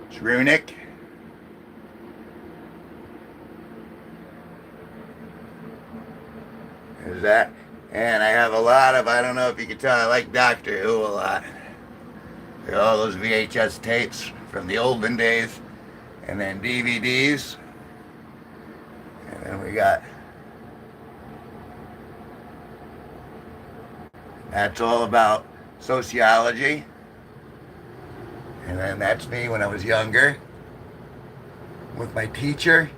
It's runic. There's that. And I have a lot of, I don't know if you can tell, I like Doctor Who a lot. There are all those VHS tapes from the olden days. And then DVDs. And then we got, that's all about sociology. And then that's me when I was younger with my teacher.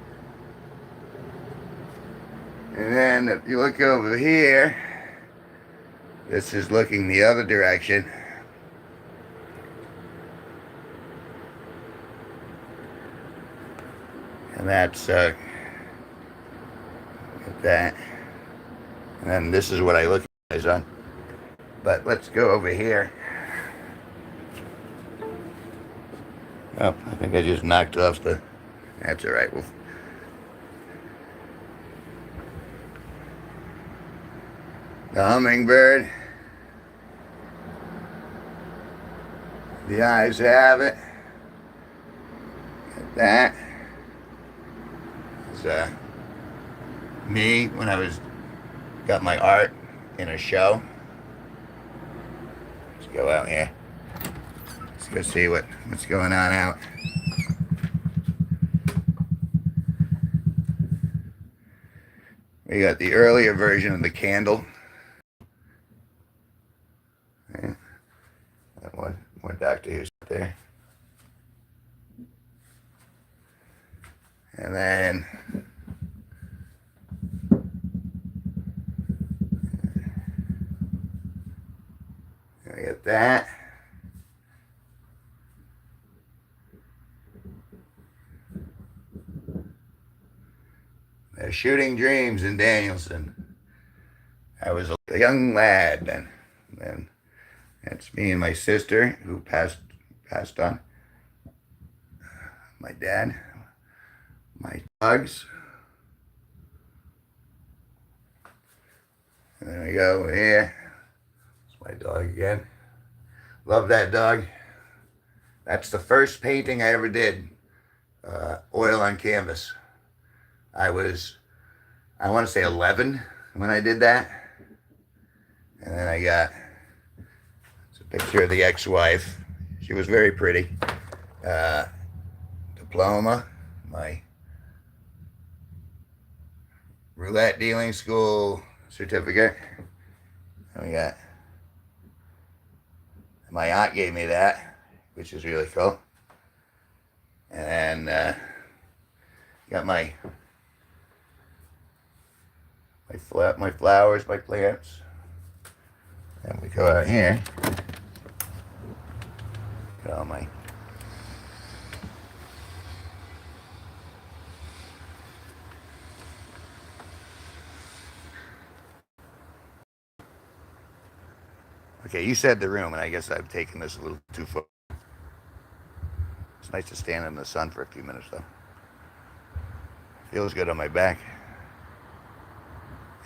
And then if you look over here, this is looking the other direction. And that's that. And then this is what I look at on. But let's go over here. Oh, I think I just knocked off the... That's all right. The hummingbird. The eyes have it. Get that. It's me when I got my art in a show. Let's go out here. Let's go see what's going on out. We got the earlier version of the candle. And then I get that. They're shooting dreams in Danielson. I was a young lad then. Then that's me and my sister who passed on. My dad, my dogs. And then we go over here. It's my dog again. Love that dog. That's the first painting I ever did. Oil on canvas. I want to say 11 when I did that. And then I got it's a picture of the ex-wife. She was very pretty. Diploma, my roulette dealing school certificate. And we got my aunt gave me that, which is really cool. And got my flowers, my plants. And we go out here. Got all my okay, you said the room, and I guess I've taken this a little too far. It's nice to stand in the sun for a few minutes, though. Feels good on my back.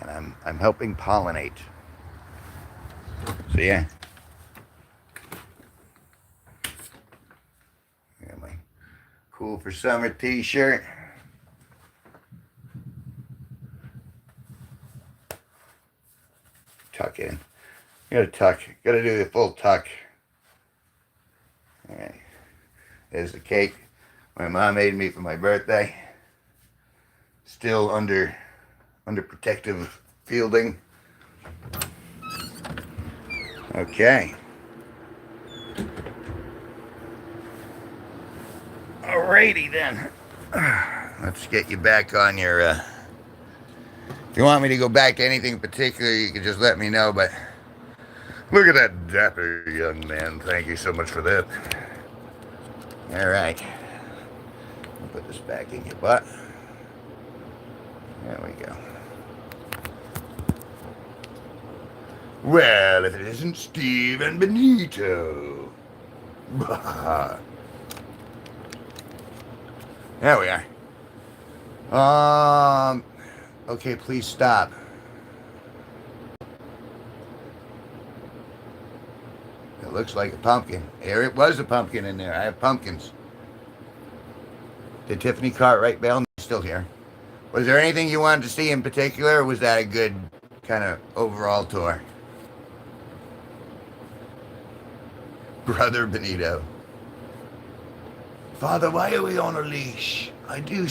And I'm helping pollinate. So yeah. I got my cool for summer t-shirt. Tuck in. Gotta tuck. Gotta do the full tuck. Alright. There's the cake my mom made me for my birthday. Still under protective fielding. Okay. Alrighty then. Let's get you back on your if you want me to go back to anything in particular, you can just let me know, but look at that dapper young man. Thank you so much for that. Alright. I'll put this back in your butt. There we go. Well, if it isn't Steve and Benito. There we are. Okay, please stop. It looks like a pumpkin. There it was a pumpkin in there. I have pumpkins. Did Tiffany Cartwright Bell still here? Was there anything you wanted to see in particular, or was that a good kind of overall tour? Brother Benito. Father, why are we on a leash? I do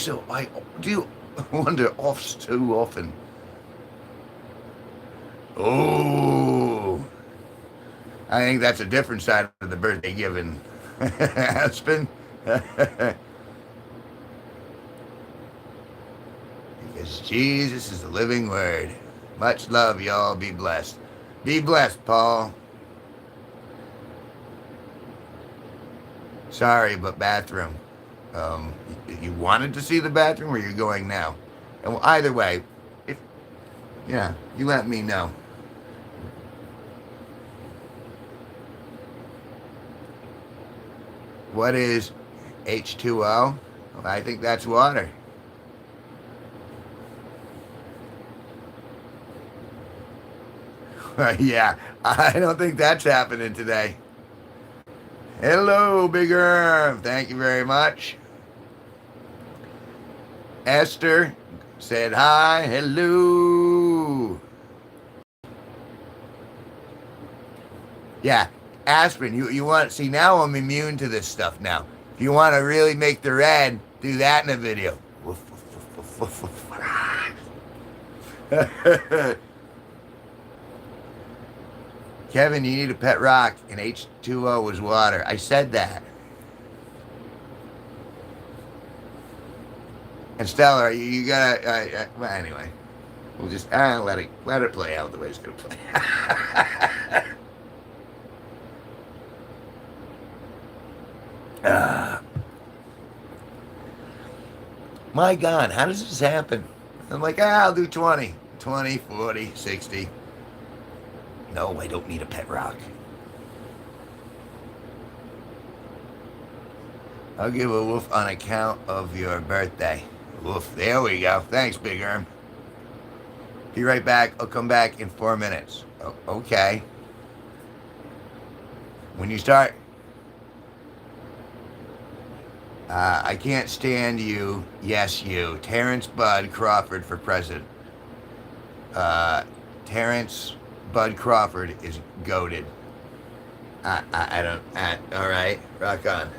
wonder off so often. Oh, I think that's a different side of the birthday giving. Aspen. Because Jesus is the living word. Much love, y'all. Be blessed. Be blessed, Paul. Sorry, but bathroom. You wanted to see the bathroom, or you're going now? And well, either way, you let me know. What is H2O? Well, I think that's water. Yeah, I don't think that's happening today. Hello, Big Irv. Thank you very much. Esther said hi. Hello. Yeah, Aspen, you want... See, now I'm immune to this stuff now. If you want to really make the red, do that in a video. Kevin, you need a pet rock, and H2O is water. I said that. And Stella, you gotta. Well, anyway, we'll just let it play out the way it's gonna play. uh, my God, how does this happen? I'm like, I'll do 20, 20, 40, 60. No, I don't need a pet rock. I'll give a woof on account of your birthday. Woof. There we go. Thanks, Big Erm. Be right back. I'll come back in 4 minutes. Oh, okay. When you start... I can't stand you. Yes, you. Terrence Bud Crawford for president. Terrence Bud Crawford is goated. I don't... all right. Rock on.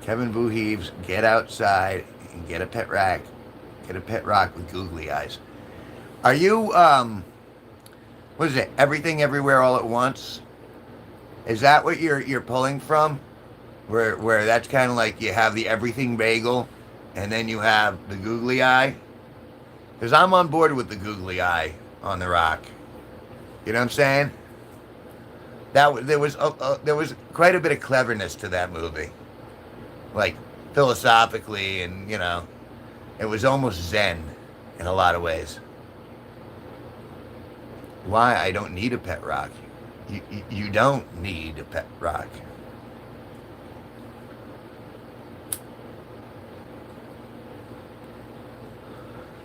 Kevin Boo Heaves, get outside and get a pet rack. Get a pet rock with googly eyes. Are you, what is it? Everything Everywhere All at Once? Is that what you're pulling from? Where that's kind of like you have the everything bagel and then you have the googly eye? Because I'm on board with the googly eye on the rock. You know what I'm saying? There was quite a bit of cleverness to that movie. Like, philosophically, and, it was almost Zen in a lot of ways. Why I don't need a pet rock. You don't need a pet rock.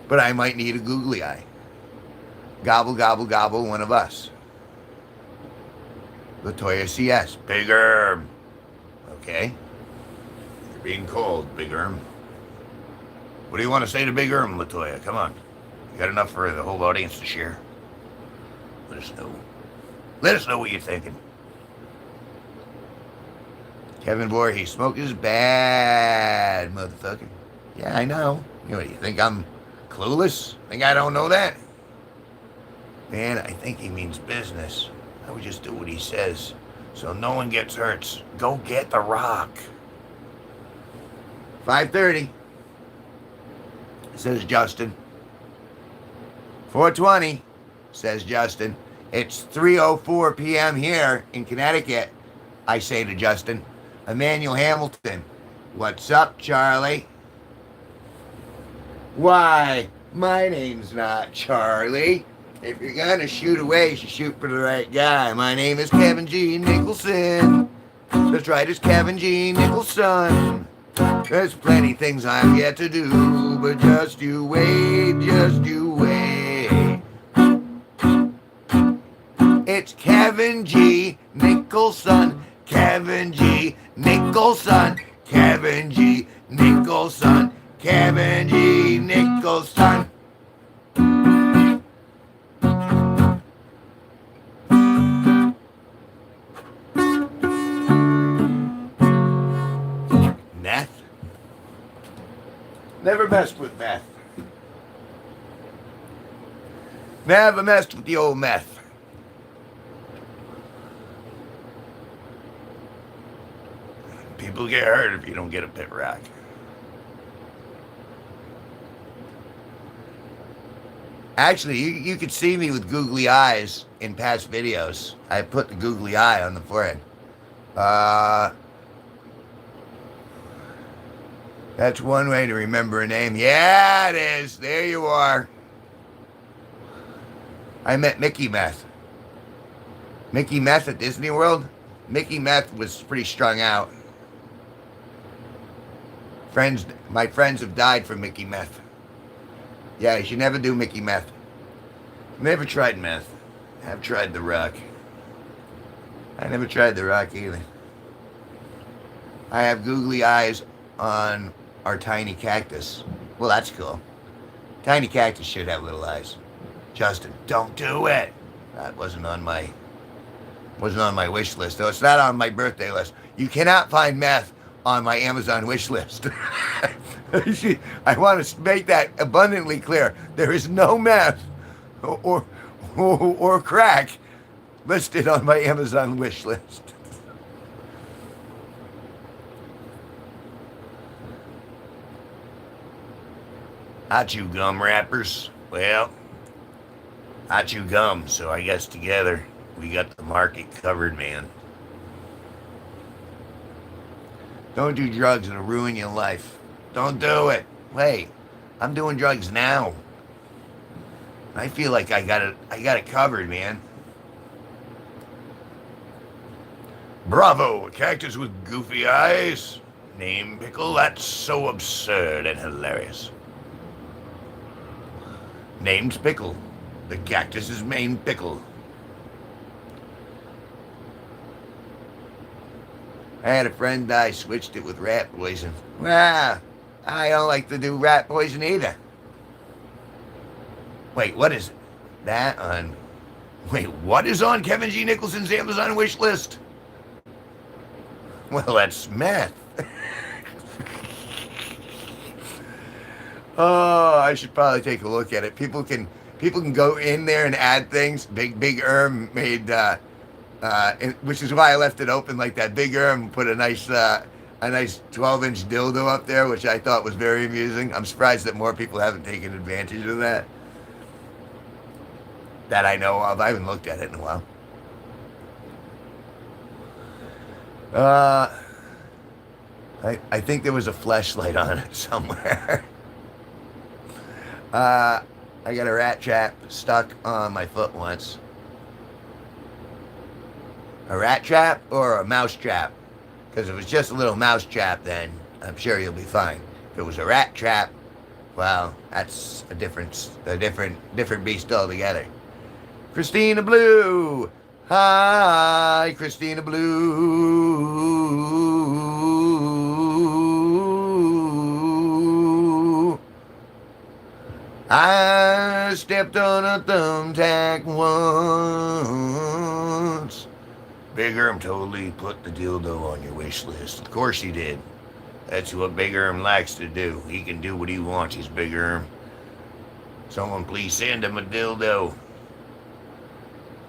But I might need a googly eye. Gobble, gobble, gobble, one of us. Latoya CS. Big Erm. Okay. You're being cold, Big Erm. What do you want to say to Big Erm, Latoya? Come on. You got enough for the whole audience to share? Let us know. Let us know what you're thinking. Kevin Voorhees, smoke is bad, motherfucker. Yeah, I know. You think I'm clueless? Think I don't know that? Man, I think he means business. I would just do what he says so no one gets hurt. Go get the rock. 5:30, says Justin. 4:20, says Justin. It's 3:04 p.m. here in Connecticut, I say to Justin. Emmanuel Hamilton. What's up, Charlie? Why, my name's not Charlie. If you're gonna shoot away, you should shoot for the right guy. My name is Kevin G Nicholson. That's right, it's Kevin G Nicholson. There's plenty things I've yet to do, but just you wait, just you wait. It's Kevin G Nicholson, Kevin G Nicholson, Kevin G Nicholson, Kevin G Nicholson. Meth? Never messed with meth. Never messed with the old meth. People get hurt if you don't get a pit rack. Actually, you could see me with googly eyes in past videos. I put the googly eye on the forehead. That's one way to remember a name. Yeah, it is. There you are. I met Mickey Meth. Mickey Meth at Disney World. Mickey Meth was pretty strung out. My friends have died from Mickey Meth. Yeah, you should never do Mickey Meth. Never tried meth. I've tried the rock. I never tried the rock either. I have googly eyes on our tiny cactus. Well, that's cool. Tiny cactus should have little eyes. Justin, don't do it. That wasn't on my wish list, though. It's not on my birthday list. You cannot find meth on my Amazon wish list. I want to make that abundantly clear. There is no meth or crack listed on my Amazon wish list. I chew gum wrappers. Well, I chew gum, so I guess together we got the market covered, man. Don't do drugs, it'll ruin your life. Don't do it. Wait, I'm doing drugs now. I feel like I got it covered, man. Bravo, a cactus with goofy eyes. Name Pickle, that's so absurd and hilarious. Named Pickle. The cactus's main pickle. I had a friend die, switched it with rat poison. Ah, I don't like to do rat poison either. Wait, what is it? That on... Wait, what is on Kevin G Nicholson's Amazon wish list? Well, that's meth. Oh, I should probably take a look at it. People can go in there and add things. Big made which is why I left it open like that. Big put a nice 12-inch dildo up there, which I thought was very amusing. I'm surprised that more people haven't taken advantage of that. That I know of. I haven't looked at it in a while. I think there was a fleshlight on it somewhere. I got a rat trap stuck on my foot once. A rat trap or a mouse trap? Because if it was just a little mouse trap, then I'm sure you'll be fine. If it was a rat trap, well, that's a different beast altogether. Christina Blue. Hi, Christina Blue. I stepped on a thumbtack once. Big Erm totally put the dildo on your wish list. Of course he did. That's what Big Erm likes to do. He can do what he wants, he's Big Erm. Someone please send him a dildo.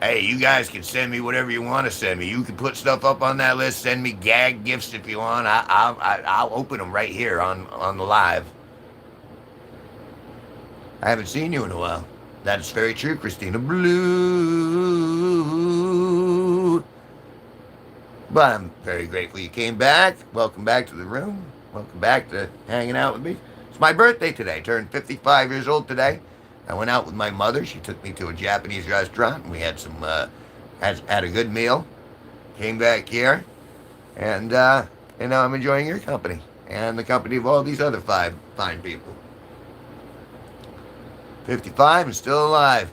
Hey, you guys can send me whatever you want to send me. You can put stuff up on that list. Send me gag gifts if you want. I'll open them right here on the live. I haven't seen you in a while. That is very true, Christina Blue. But I'm very grateful you came back. Welcome back to the room. Welcome back to hanging out with me. It's my birthday today. Turned 55 years old today. I went out with my mother. She took me to a Japanese restaurant. And we had had a good meal. Came back here. And now I'm enjoying your company. And the company of all these other 5 fine people. 55 and still alive.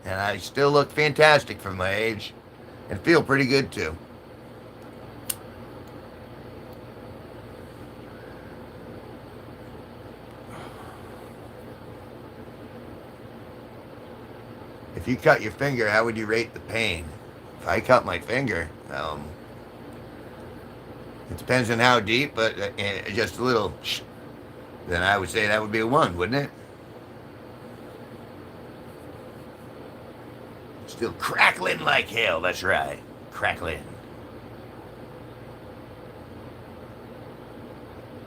And I still look fantastic for my age. And feel pretty good too. If you cut your finger, how would you rate the pain? If I cut my finger, it depends on how deep, but just a little, then I would say that would be a 1, wouldn't it? Still crackling like hell, that's right. Crackling.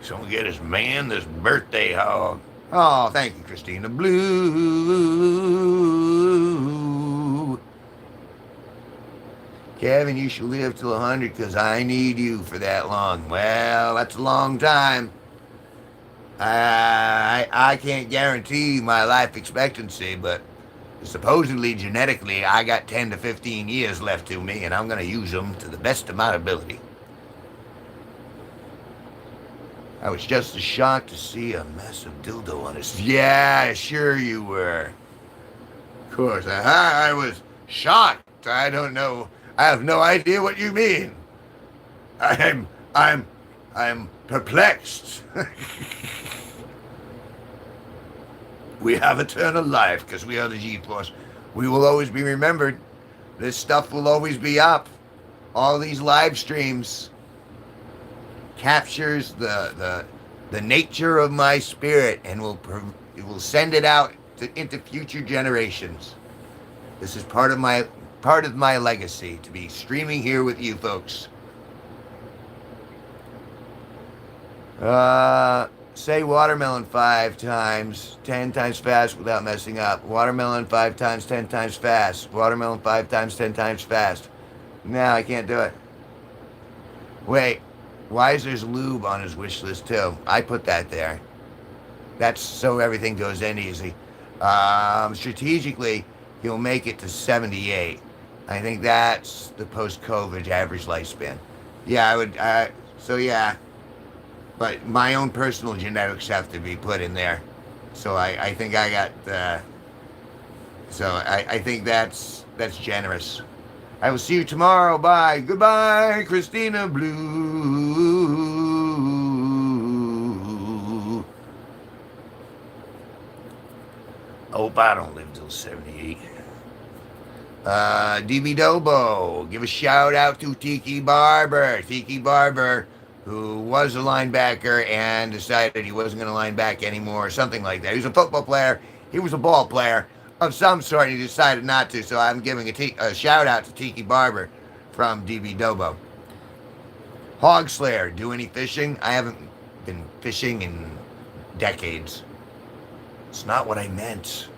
Someone get his man this birthday hog. Oh, thank you, Christina Blue. Kevin, you should live till 100 because I need you for that long. Well, that's a long time. I can't guarantee my life expectancy, but supposedly genetically I got 10 to 15 years left to me, and I'm going to use them to the best of my ability. I was just as shocked to see a massive dildo on his... Yeah, sure you were. Of course, I was shocked. I don't know. I have no idea what you mean. I'm perplexed. We have eternal life because we are the G-Force. We will always be remembered. This stuff will always be up. All these live streams captures the nature of my spirit and will send it out into future generations. This is part of my part of my legacy to be streaming here with you folks. Say watermelon 5 times, 10 times fast without messing up. Watermelon 5 times, 10 times fast. Watermelon 5 times, 10 times fast. No, I can't do it. Wait, why is there's lube on his wish list too? I put that there. That's so everything goes in easy. Strategically, he'll make it to 78. I think that's the post-COVID average lifespan. Yeah, I would. So yeah, but my own personal genetics have to be put in there. So I think I got. So I think that's generous. I will see you tomorrow. Bye. Goodbye, Christina Blue. Hope I don't live till 78. DB Dobo, give a shout out to Tiki Barber. Tiki Barber, who was a linebacker and decided he wasn't going to line back anymore, or something like that. He was a football player. He was a ball player of some sort. He decided not to, so I'm giving a shout out to Tiki Barber from DB Dobo. Hog Slayer, do any fishing? I haven't been fishing in decades. It's not what I meant.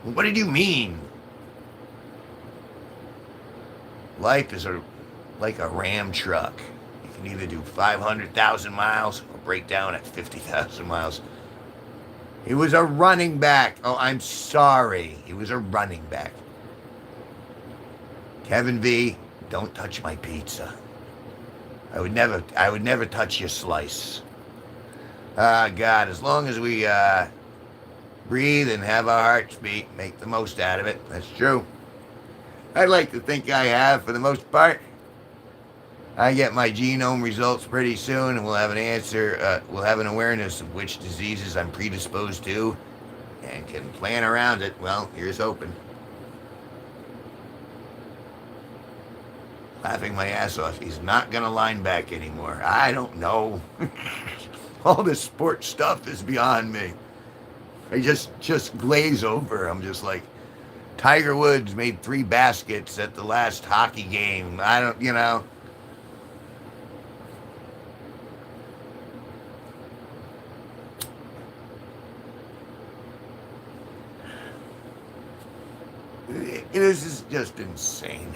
What did you mean? Life is like a Ram truck. You can either do 500,000 miles or break down at 50,000 miles. He was a running back. Oh, I'm sorry. He was a running back. Kevin V, don't touch my pizza. I would never touch your slice. God, as long as we breathe and have our hearts beat, make the most out of it. That's true. I'd like to think I have for the most part. I get my genome results pretty soon, and we'll have an answer. We'll have an awareness of which diseases I'm predisposed to, and can plan around it. Well, here's hoping. Laughing my ass off. He's not gonna line back anymore. I don't know. All this sports stuff is beyond me. I just glaze over. I'm just like, Tiger Woods made 3 baskets at the last hockey game. I don't, you know. This is just insane.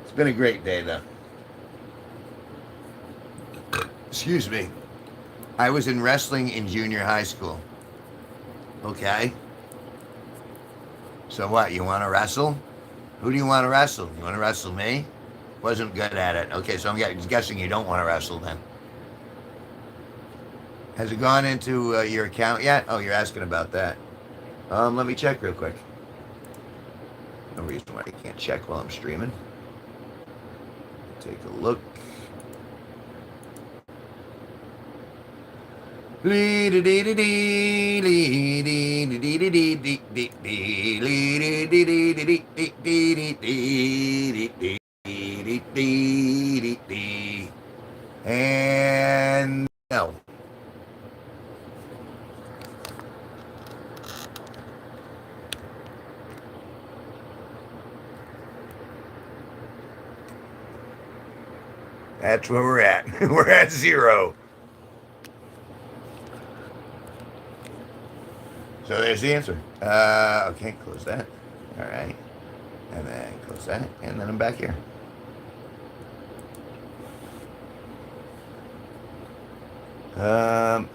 It's been a great day, though. Excuse me. I was in wrestling in junior high school. Okay? So what, you want to wrestle? Who do you want to wrestle? You want to wrestle me? Wasn't good at it. Okay, so I'm guessing you don't want to wrestle then. Has it gone into your account yet? Oh, you're asking about that. Let me check real quick. No reason why I can't check while I'm streaming. Take a look. And no. That's where we're at. We're at 0. So there's the answer. Okay, close that. All right. And then close that. And then I'm back here. No,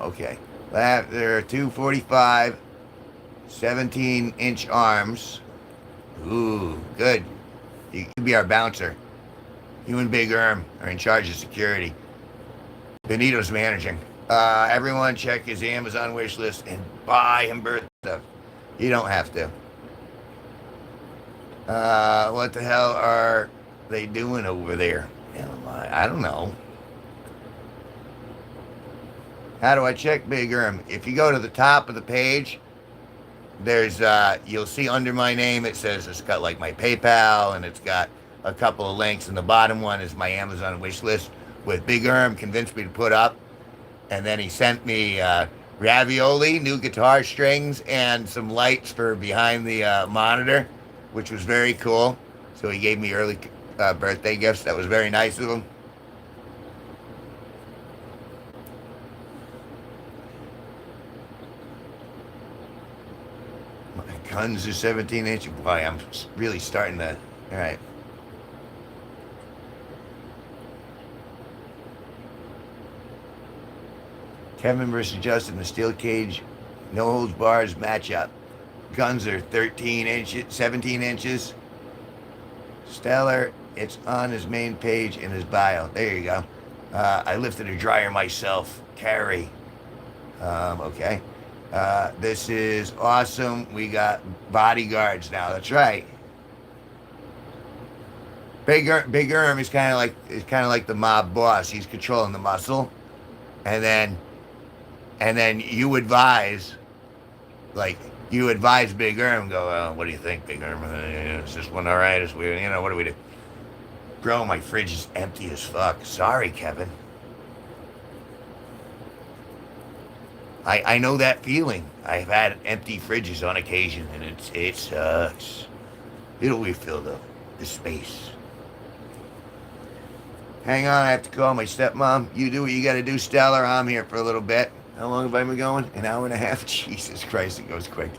okay. There are 245, 17-inch arms. Ooh, good. You could be our bouncer. You and Big Erm are in charge of security. Benito's managing. Everyone check his Amazon wish list and buy him birthday stuff. You don't have to. What the hell are they doing over there? I don't know. How do I check Big Erm? If you go to the top of the page, there's you'll see under my name it says it's got like my PayPal, and it's got a couple of links, and the bottom one is my Amazon wish list with Big Erm convinced me to put up. And then he sent me ravioli, new guitar strings, and some lights for behind the monitor which was very cool. So he gave me early birthday gifts. That was very nice of him. My guns are 17 inch. Boy, I'm really starting to. All right. Kevin versus Justin, the steel cage, no holds bars matchup. Guns are 13 inches, 17 inches. Stellar, it's on his main page in his bio. There you go. I lifted a dryer myself. Carry. Okay. This is awesome. We got bodyguards now. That's right. Big Erm is kind of like the mob boss. He's controlling the muscle, and then you advise, like you advise Big Erm. Go, what do you think, Big Erm? Is this one all right? Is we, what do we do? Bro, my fridge is empty as fuck. Sorry, Kevin. I know that feeling. I've had empty fridges on occasion, and it sucks. It'll refill the space. Hang on, I have to call my stepmom. You do what you got to do, Stellar. I'm here for a little bit. How long have I been going? An hour and a half? Jesus Christ, it goes quick.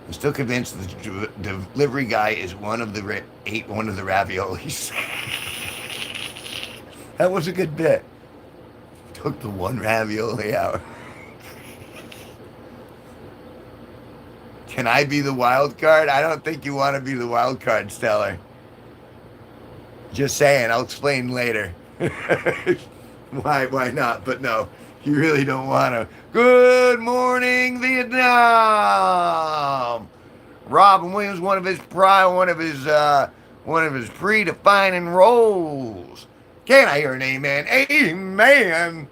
I'm still convinced the delivery guy is ate one of the raviolis. That was a good bit. Took the one ravioli out. Can I be the wild card? I don't think you want to be the wild card, Stellar. Just saying, I'll explain later. Why not? But no, you really don't want to. Good morning, Vietnam. Robin Williams, one of his predefining roles. Can I hear an amen? Amen.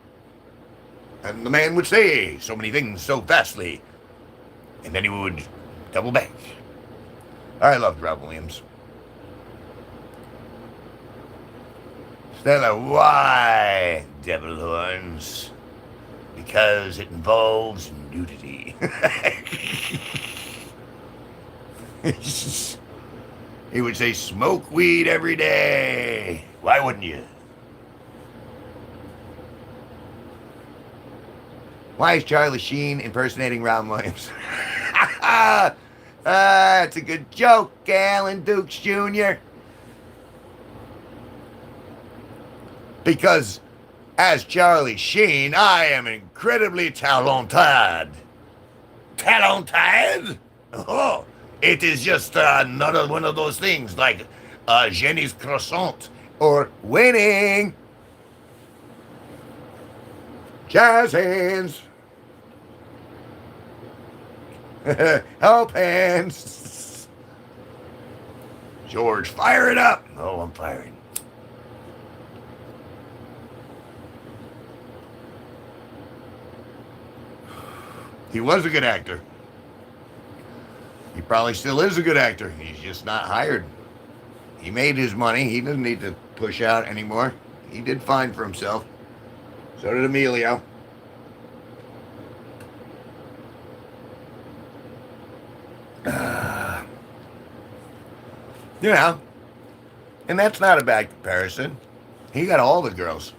And the man would say so many things so fastly, and then he would double back. I loved Robin Williams. Stella, why devil horns? Because it involves nudity. He would say, smoke weed every day. Why wouldn't you? Why is Charlie Sheen impersonating Robin Williams? It's a good joke, Alan Dukes Jr. Because as Charlie Sheen, I am incredibly talented. Talented? Oh, it is just another one of those things like Jenny's croissant or winning. Jazz hands. Help hands. George, fire it up. Oh, I'm firing. He was a good actor. He probably still is a good actor. He's just not hired. He made his money. He doesn't need to push out anymore. He did fine for himself. So did Emilio. And that's not a bad comparison. He got all the girls.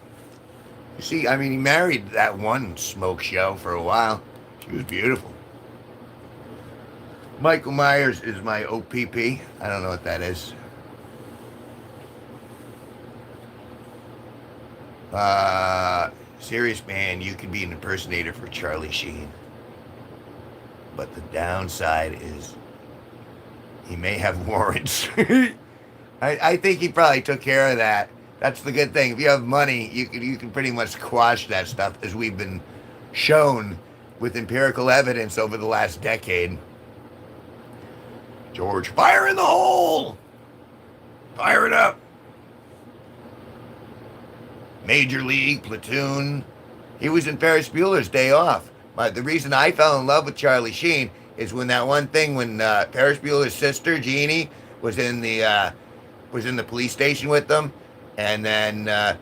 You see, I mean, he married that one smoke show for a while. She was beautiful. Michael Myers is my OPP. I don't know what that is. Serious man, you could be an impersonator for Charlie Sheen. But the downside is he may have warrants. I think he probably took care of that. That's the good thing. If you have money, you can pretty much quash that stuff, as we've been shown with empirical evidence over the last decade. George, fire in the hole! Fire it up! Major League, Platoon. He was in Ferris Bueller's Day Off. But the reason I fell in love with Charlie Sheen is when that one thing when Ferris Bueller's sister, Jeannie, was in the police station with them. And then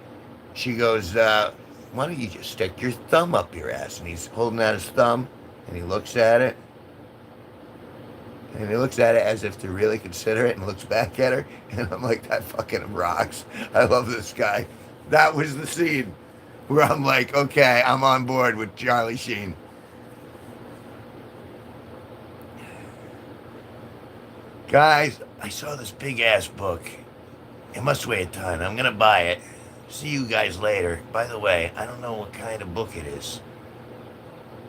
she goes, why don't you just stick your thumb up your ass? And he's holding out his thumb, and he looks at it. And he looks at it as if to really consider it and looks back at her. And I'm like, that fucking rocks. I love this guy. That was the scene where I'm like, okay, I'm on board with Charlie Sheen. Guys, I saw this big ass book. It must weigh a ton. I'm going to buy it. See you guys later. By the way, I don't know what kind of book it is.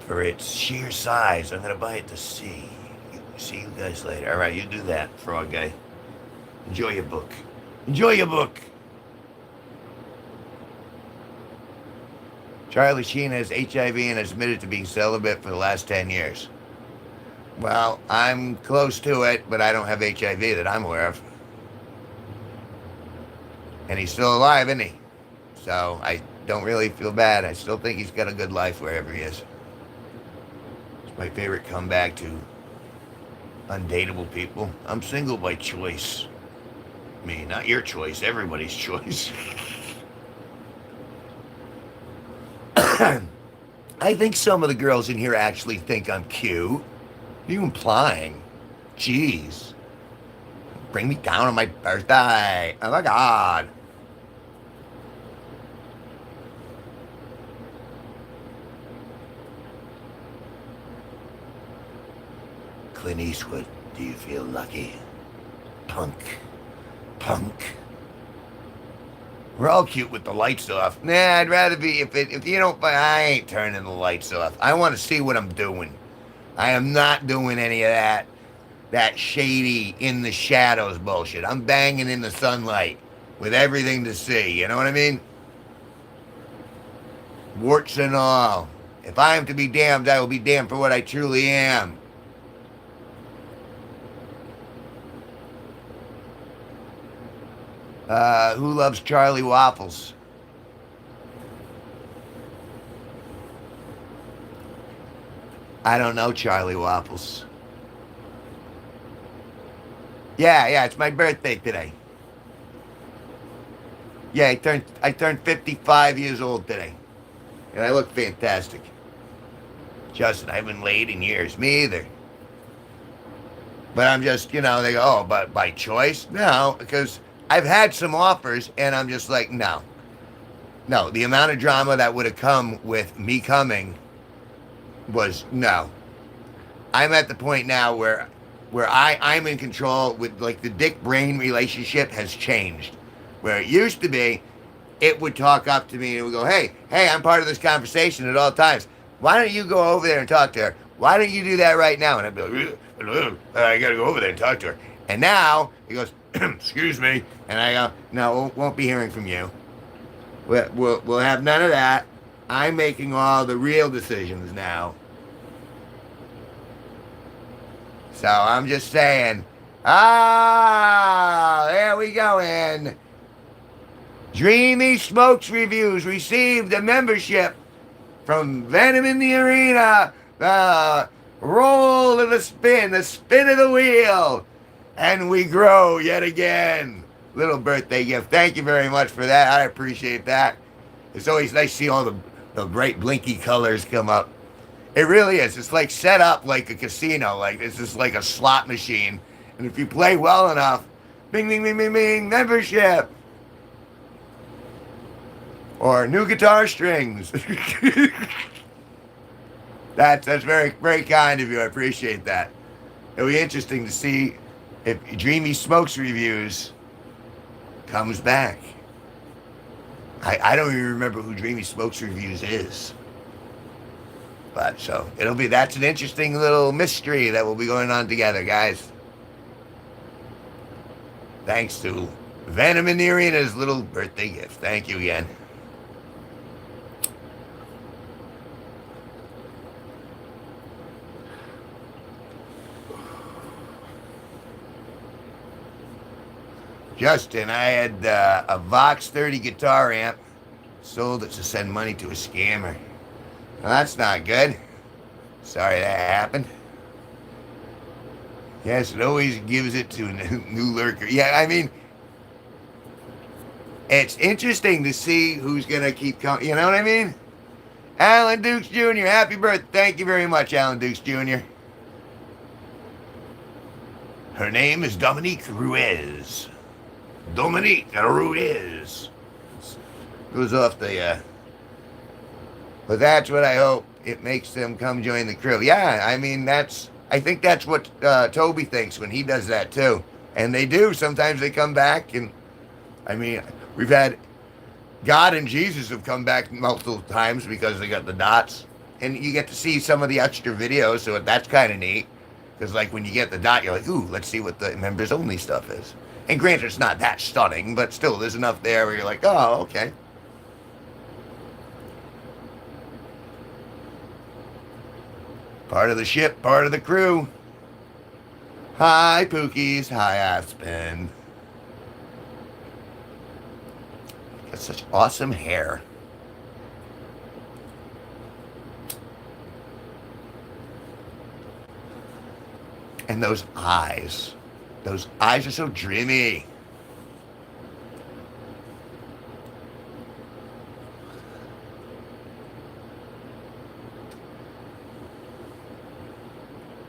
For its sheer size, I'm going to buy it to see. See you guys later. All right, you do that, frog guy. Enjoy your book. Enjoy your book. Charlie Sheen has HIV and has admitted to being celibate for the last 10 years. Well, I'm close to it, but I don't have HIV that I'm aware of. And he's still alive, isn't he? So I don't really feel bad. I still think he's got a good life wherever he is. It's my favorite comeback to undateable people. I'm single by choice. Me, not your choice, everybody's choice. I think some of the girls in here actually think I'm cute. What are you implying? Jeez. Bring me down on my birthday. Oh my God. Clint Eastwood, do you feel lucky? Punk. Punk. We're all cute with the lights off. Nah, I'd rather be, if you don't, I ain't turning the lights off. I want to see what I'm doing. I am not doing any of that shady in the shadows bullshit. I'm banging in the sunlight with everything to see. You know what I mean? Warts and all. If I am to be damned, I will be damned for what I truly am. Who loves Charlie Waffles? I don't know Charlie Waffles. Yeah, it's my birthday today. Yeah, I turned 55 years old today. And I look fantastic. Justin, I haven't laid in years. Me either. But I'm just, they go, oh, but by choice? No, because I've had some offers and I'm just like, no. No, the amount of drama that would have come with me coming was no. I'm at the point now where I'm in control with, like, the dick-brain relationship has changed. Where it used to be, it would talk up to me and it would go, hey, I'm part of this conversation at all times. Why don't you go over there and talk to her? Why don't you do that right now? And I'd be like, I got to go over there and talk to her. And now, he goes, excuse me. And I go, no, won't be hearing from you. We'll have none of that. I'm making all the real decisions now. So I'm just saying, there we go, and Dreamy Smokes Reviews received a membership from Venom in the Arena. The roll of the spin of the wheel, and we grow yet again. Little birthday gift. Thank you very much for that. I appreciate that. It's always nice to see all the bright blinky colors come up. It really is. It's like set up like a casino. Like it's just like a slot machine. And if you play well enough, bing, bing, bing, bing, bing, membership. Or new guitar strings. That's very, very kind of you. I appreciate that. It'll be interesting to see if Dreamy Smokes Reviews comes back. I don't even remember who Dreamy Smokes Reviews is. But so that's an interesting little mystery that will be going on together, guys. Thanks to Venom in the Arena's little birthday gift. Thank you again. Justin, I had a Vox 30 guitar amp. Sold it to send money to a scammer. Well, that's not good. Sorry that happened. Yes, it always gives it to a new lurker. Yeah, I mean, it's interesting to see who's going to keep coming. You know what I mean? Alan Dukes Jr., happy birthday. Thank you very much, Alan Dukes Jr. Her name is Dominique Ruiz. Dominique Ruiz. Goes off the, but that's what I hope. It makes them come join the crew. Yeah, I mean, I think that's what Toby thinks when he does that too. And they do. Sometimes they come back and, I mean, we've had God and Jesus have come back multiple times because they got the dots. And you get to see some of the extra videos, so that's kind of neat. Because, like, when you get the dot, you're like, ooh, let's see what the members only stuff is. And granted, it's not that stunning, but still, there's enough there where you're like, oh, okay. Part of the ship, part of the crew. Hi, Pookies. Hi, Aspen. Got such awesome hair. And those eyes. Those eyes are so dreamy.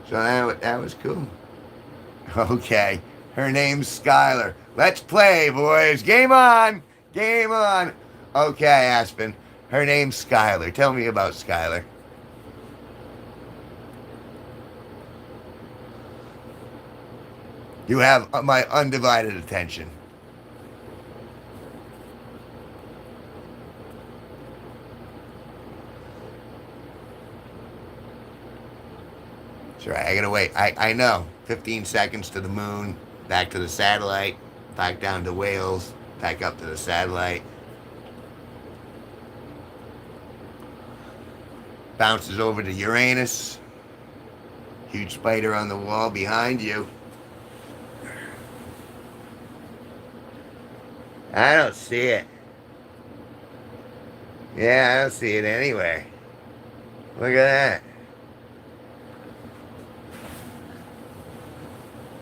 So that was cool. Okay. Her name's Skylar. Let's play, boys. Game on. Game on. Okay, Aspen. Her name's Skylar. Tell me about Skylar. You have my undivided attention. Sure, I gotta wait. I know. 15 seconds to the moon, back to the satellite, back down to Wales, back up to the satellite. Bounces over to Uranus. Huge spider on the wall behind you. I don't see it. Yeah, I don't see it anywhere. Look at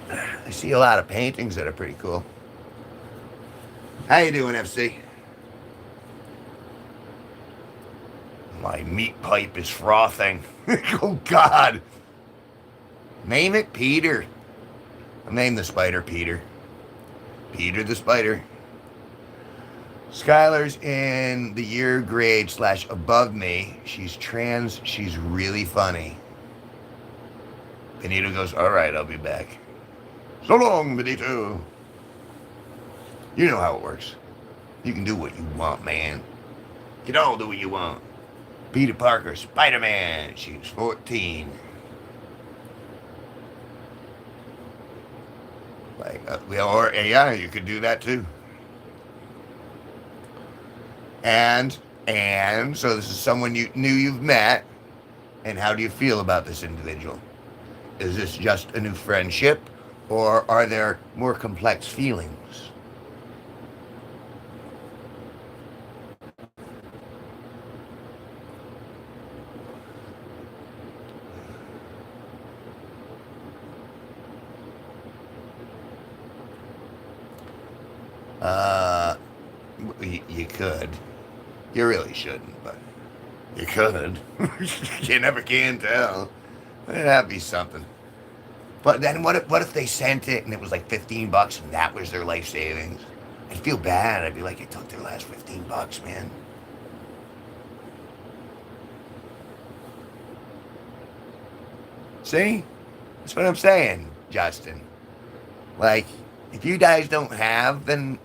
that. I see a lot of paintings that are pretty cool. How you doing, FC? My meat pipe is frothing. Oh, God. Name it Peter. I'll name the spider Peter. Peter the spider. Skylar's in the year grade / above me. She's trans. She's really funny. Benito goes, all right, I'll be back. So long, Benito. You know how it works. You can do what you want, man. You can all do what you want. Peter Parker, Spider-Man. She's 14. Like, or AI, you could do that too. And so this is someone you knew you've met, and how do you feel about this individual? Is this just a new friendship, or are there more complex feelings? You could. You really shouldn't, but you could. You never can tell. That'd be something. But then what if they sent it and it was like $15 and that was their life savings? I'd feel bad. I'd be like, it took their last $15, man. See? That's what I'm saying, Justin. Like, if you guys don't have, then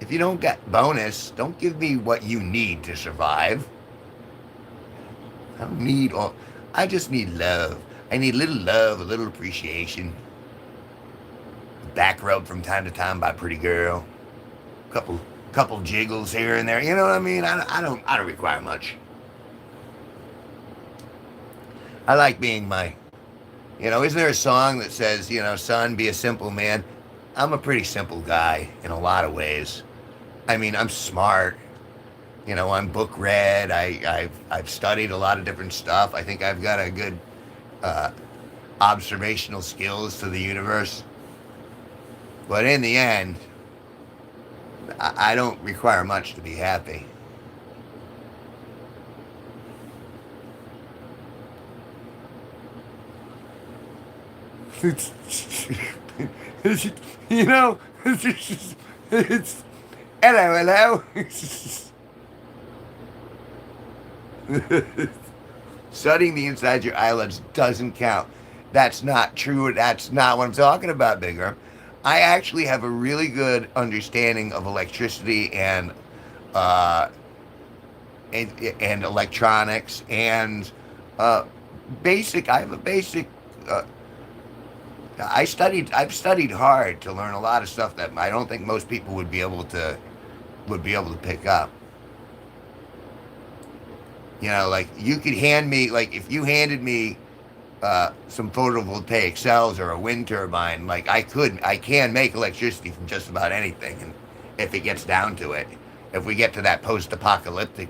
if you don't get bonus, don't give me what you need to survive. I don't need all. I just need love. I need a little love, a little appreciation. Back rub from time to time by a pretty girl. Couple jiggles here and there. You know what I mean? I don't require much. I like being my. Isn't there a song that says, son, be a simple man? I'm a pretty simple guy in a lot of ways. I mean, I'm smart. I'm book read. I've studied a lot of different stuff. I think I've got a good observational skills to the universe. But in the end, I don't require much to be happy. You know, it's hello, hello. Studying the inside of your eyelids doesn't count. That's not true. That's not what I'm talking about, Bigger. I actually have a really good understanding of electricity uh, and electronics and uh, basic. I have a basic. Uh, I've studied hard to learn a lot of stuff that I don't think most people would be able to pick up. You know, like you could hand me, like if you handed me some photovoltaic cells or a wind turbine, like I can make electricity from just about anything, and if it gets down to it, if we get to that post-apocalyptic,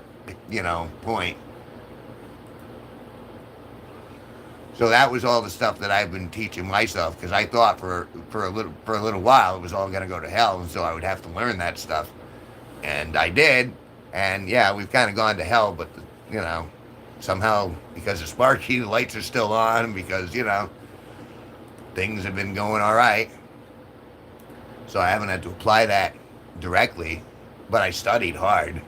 point. So that was all the stuff that I've been teaching myself because I thought for a little while it was all going to go to hell, and so I would have to learn that stuff, and I did, and yeah, we've kind of gone to hell, but somehow because of Sparky, the lights are still on because things have been going all right. So I haven't had to apply that directly, but I studied hard,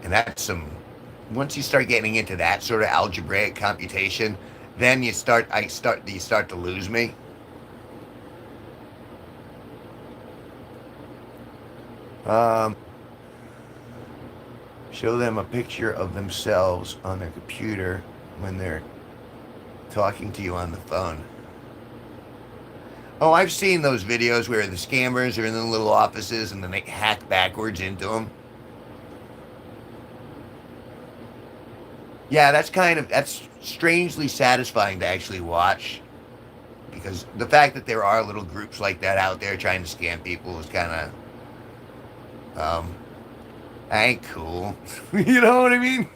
and that's some. Once you start getting into that sort of algebraic computation, then you start to lose me. Um, Show them a picture of themselves on their computer when they're talking to you on the phone. Oh, I've seen those videos where the scammers are in the little offices and then they hack backwards into them. Yeah, that's strangely satisfying to actually watch because the fact that there are little groups like that out there trying to scam people is kind of ain't cool. You know what I mean?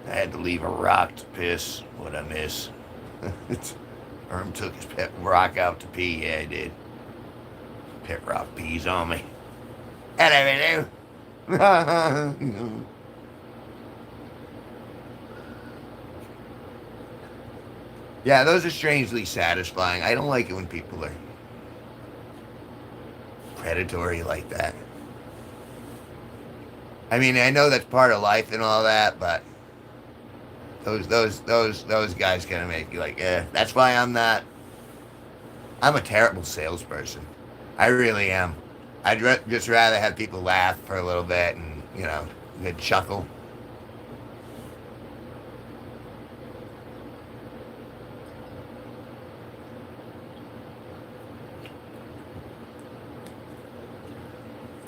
I had to leave a rock to piss. What I miss? Herm took his pet rock out to pee. Yeah, I did. Pet rock pees on me. Hello, hello. Yeah, those are strangely satisfying. I don't like it when people are predatory like that. I mean, I know that's part of life and all that, but those guys kind of make you like, That's why I'm not. I'm a terrible salesperson. I really am. Just rather have people laugh for a little bit and good chuckle.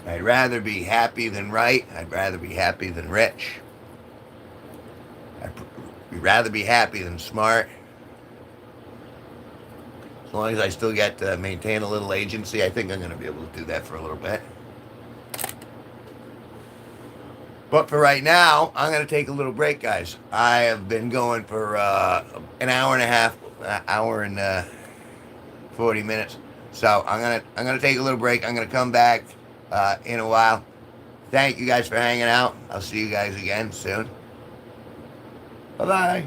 I'd rather be happy than right. I'd rather be happy than rich. I'd rather be happy than smart. As long as I still get to maintain a little agency, I think I'm going to be able to do that for a little bit. But for right now, I'm going to take a little break, guys. I have been going for an hour and a half, hour and 40 minutes. So I'm gonna take a little break. I'm gonna come back in a while. Thank you guys for hanging out. I'll see you guys again soon. Bye bye.